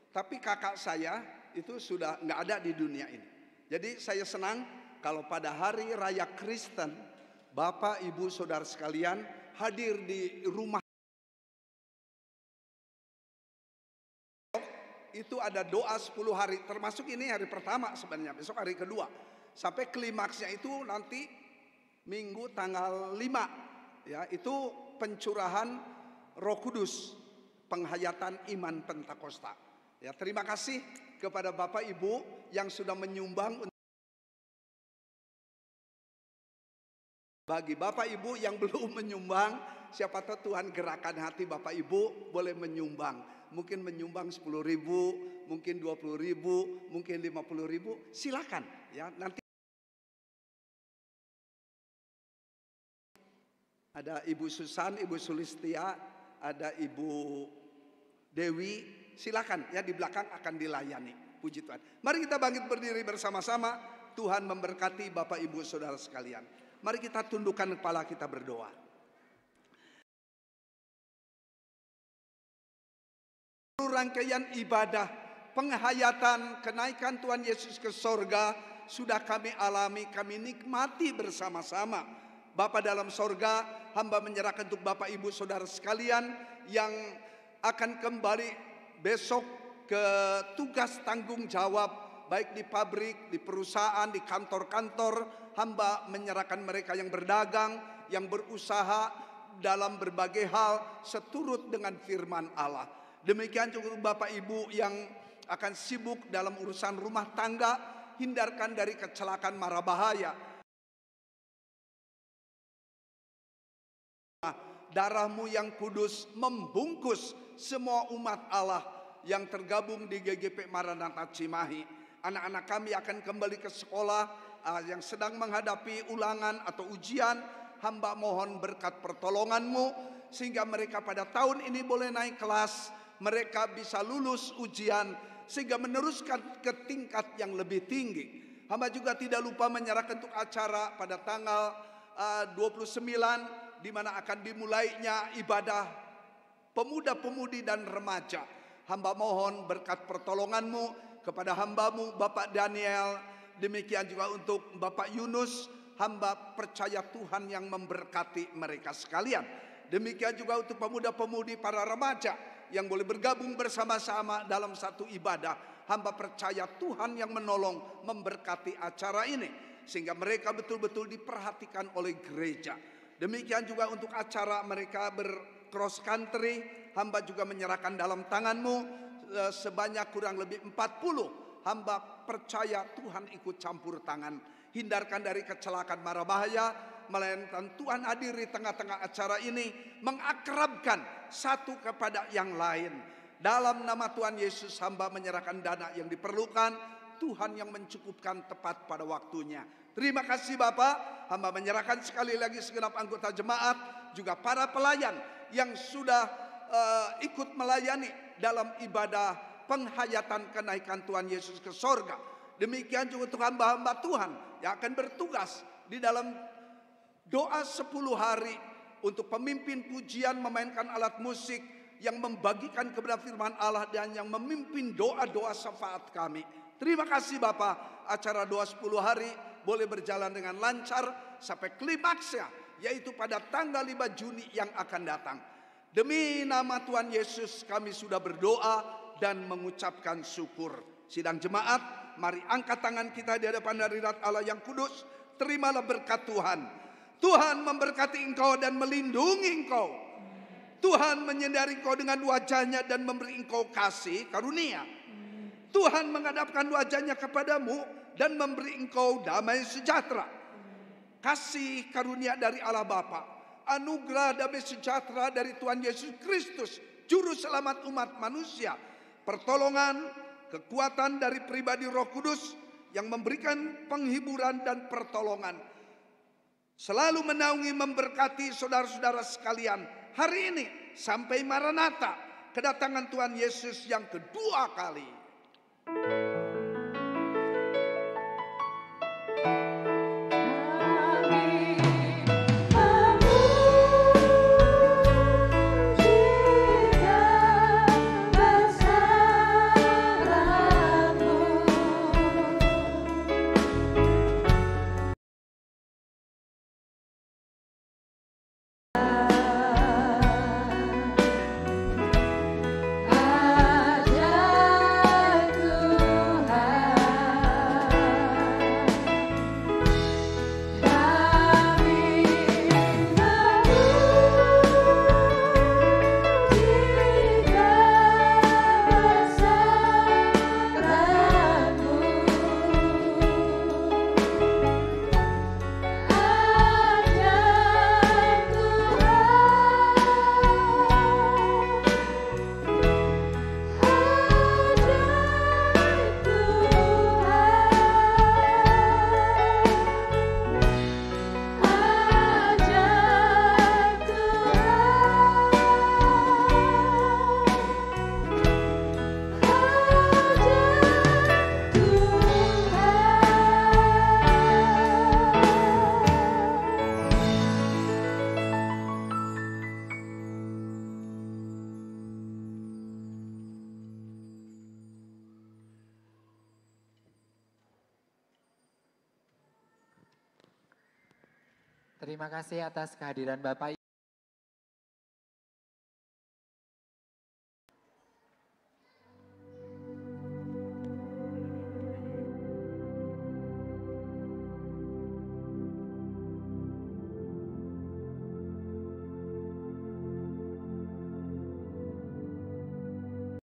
Tapi kakak saya itu sudah nggak ada di dunia ini. Jadi saya senang kalau pada hari raya Kristen, Bapak, Ibu, Saudara sekalian hadir di rumah. Itu ada doa 10 hari, termasuk ini hari pertama sebenarnya, besok hari kedua. Sampai klimaksnya itu nanti Minggu tanggal 5. Ya, itu pencurahan Roh Kudus, penghayatan iman Pentakosta. Ya, terima kasih kepada Bapak Ibu yang sudah menyumbang. Bagi Bapak Ibu yang belum menyumbang, siapa tahu Tuhan gerakan hati Bapak Ibu boleh menyumbang. Mungkin menyumbang 10.000, mungkin 20.000, mungkin 50.000. Silakan ya, nanti ada Ibu Susan, Ibu Sulistia, ada Ibu Dewi, silakan ya, di belakang akan dilayani. Puji Tuhan. Mari kita bangkit berdiri bersama-sama. Tuhan memberkati Bapak Ibu Saudara sekalian. Mari kita tundukkan kepala, kita berdoa. Rangkaian ibadah penghayatan kenaikan Tuhan Yesus ke sorga sudah kami alami, kami nikmati bersama-sama. Bapa dalam sorga, hamba menyerahkan untuk Bapak Ibu Saudara sekalian yang akan kembali besok ke tugas tanggung jawab, baik di pabrik, di perusahaan, di kantor-kantor. Hamba menyerahkan mereka yang berdagang, yang berusaha dalam berbagai hal seturut dengan firman Allah. Demikian juga Bapak Ibu yang akan sibuk dalam urusan rumah tangga, hindarkan dari kecelakaan mara bahaya. Darah-Mu yang kudus membungkus semua umat Allah yang tergabung di GGP Maranatha Cimahi. Anak-anak kami akan kembali ke sekolah yang sedang menghadapi ulangan atau ujian. Hamba mohon berkat pertolongan-Mu sehingga mereka pada tahun ini boleh naik kelas, mereka bisa lulus ujian sehingga meneruskan ke tingkat yang lebih tinggi. Hamba juga tidak lupa menyerahkan untuk acara pada tanggal 29 di mana akan dimulainya ibadah pemuda-pemudi dan remaja. Hamba mohon berkat pertolongan-Mu kepada hamba-Mu Bapak Daniel, demikian juga untuk Bapak Yunus. Hamba percaya Tuhan yang memberkati mereka sekalian. Demikian juga untuk pemuda-pemudi, para remaja yang boleh bergabung bersama-sama dalam satu ibadah. Hamba percaya Tuhan yang menolong, memberkati acara ini sehingga mereka betul-betul diperhatikan oleh gereja. Demikian juga untuk acara mereka bercross country, hamba juga menyerahkan dalam tangan-Mu sebanyak kurang lebih 40. Hamba percaya Tuhan ikut campur tangan, hindarkan dari kecelakaan mara bahaya, melainkan Tuhan hadir di tengah-tengah acara ini, mengakrabkan satu kepada yang lain. Dalam nama Tuhan Yesus, hamba menyerahkan dana yang diperlukan, Tuhan yang mencukupkan tepat pada waktunya. Terima kasih Bapak, hamba menyerahkan sekali lagi segenap anggota jemaat, juga para pelayan yang sudah ikut melayani dalam ibadah penghayatan kenaikan Tuhan Yesus ke sorga. Demikian juga untuk hamba-hamba Tuhan yang akan bertugas di dalam doa 10 hari untuk pemimpin pujian, memainkan alat musik, yang membagikan kebenaran firman Allah, dan yang memimpin doa-doa syafaat kami. Terima kasih Bapak, acara doa 10 hari boleh berjalan dengan lancar sampai klimaksnya, yaitu pada tanggal 5 Juni yang akan datang. Demi nama Tuhan Yesus kami sudah berdoa dan mengucapkan syukur. Sidang jemaat, mari angkat tangan kita di hadapan hadirat Allah yang kudus. Terimalah berkat Tuhan. Tuhan memberkati engkau dan melindungi engkau. Tuhan menyinari engkau dengan wajahnya dan memberi engkau kasih karunia. Tuhan menghadapkan wajahnya kepadamu dan memberi engkau damai sejahtera. Kasih karunia dari Allah Bapa, anugerah damai sejahtera dari Tuhan Yesus Kristus, Juru Selamat umat manusia, pertolongan, kekuatan dari pribadi Roh Kudus yang memberikan penghiburan dan pertolongan, selalu menaungi memberkati saudara-saudara sekalian hari ini sampai Maranatha, kedatangan Tuhan Yesus yang kedua kali. Terima kasih atas kehadiran Bapak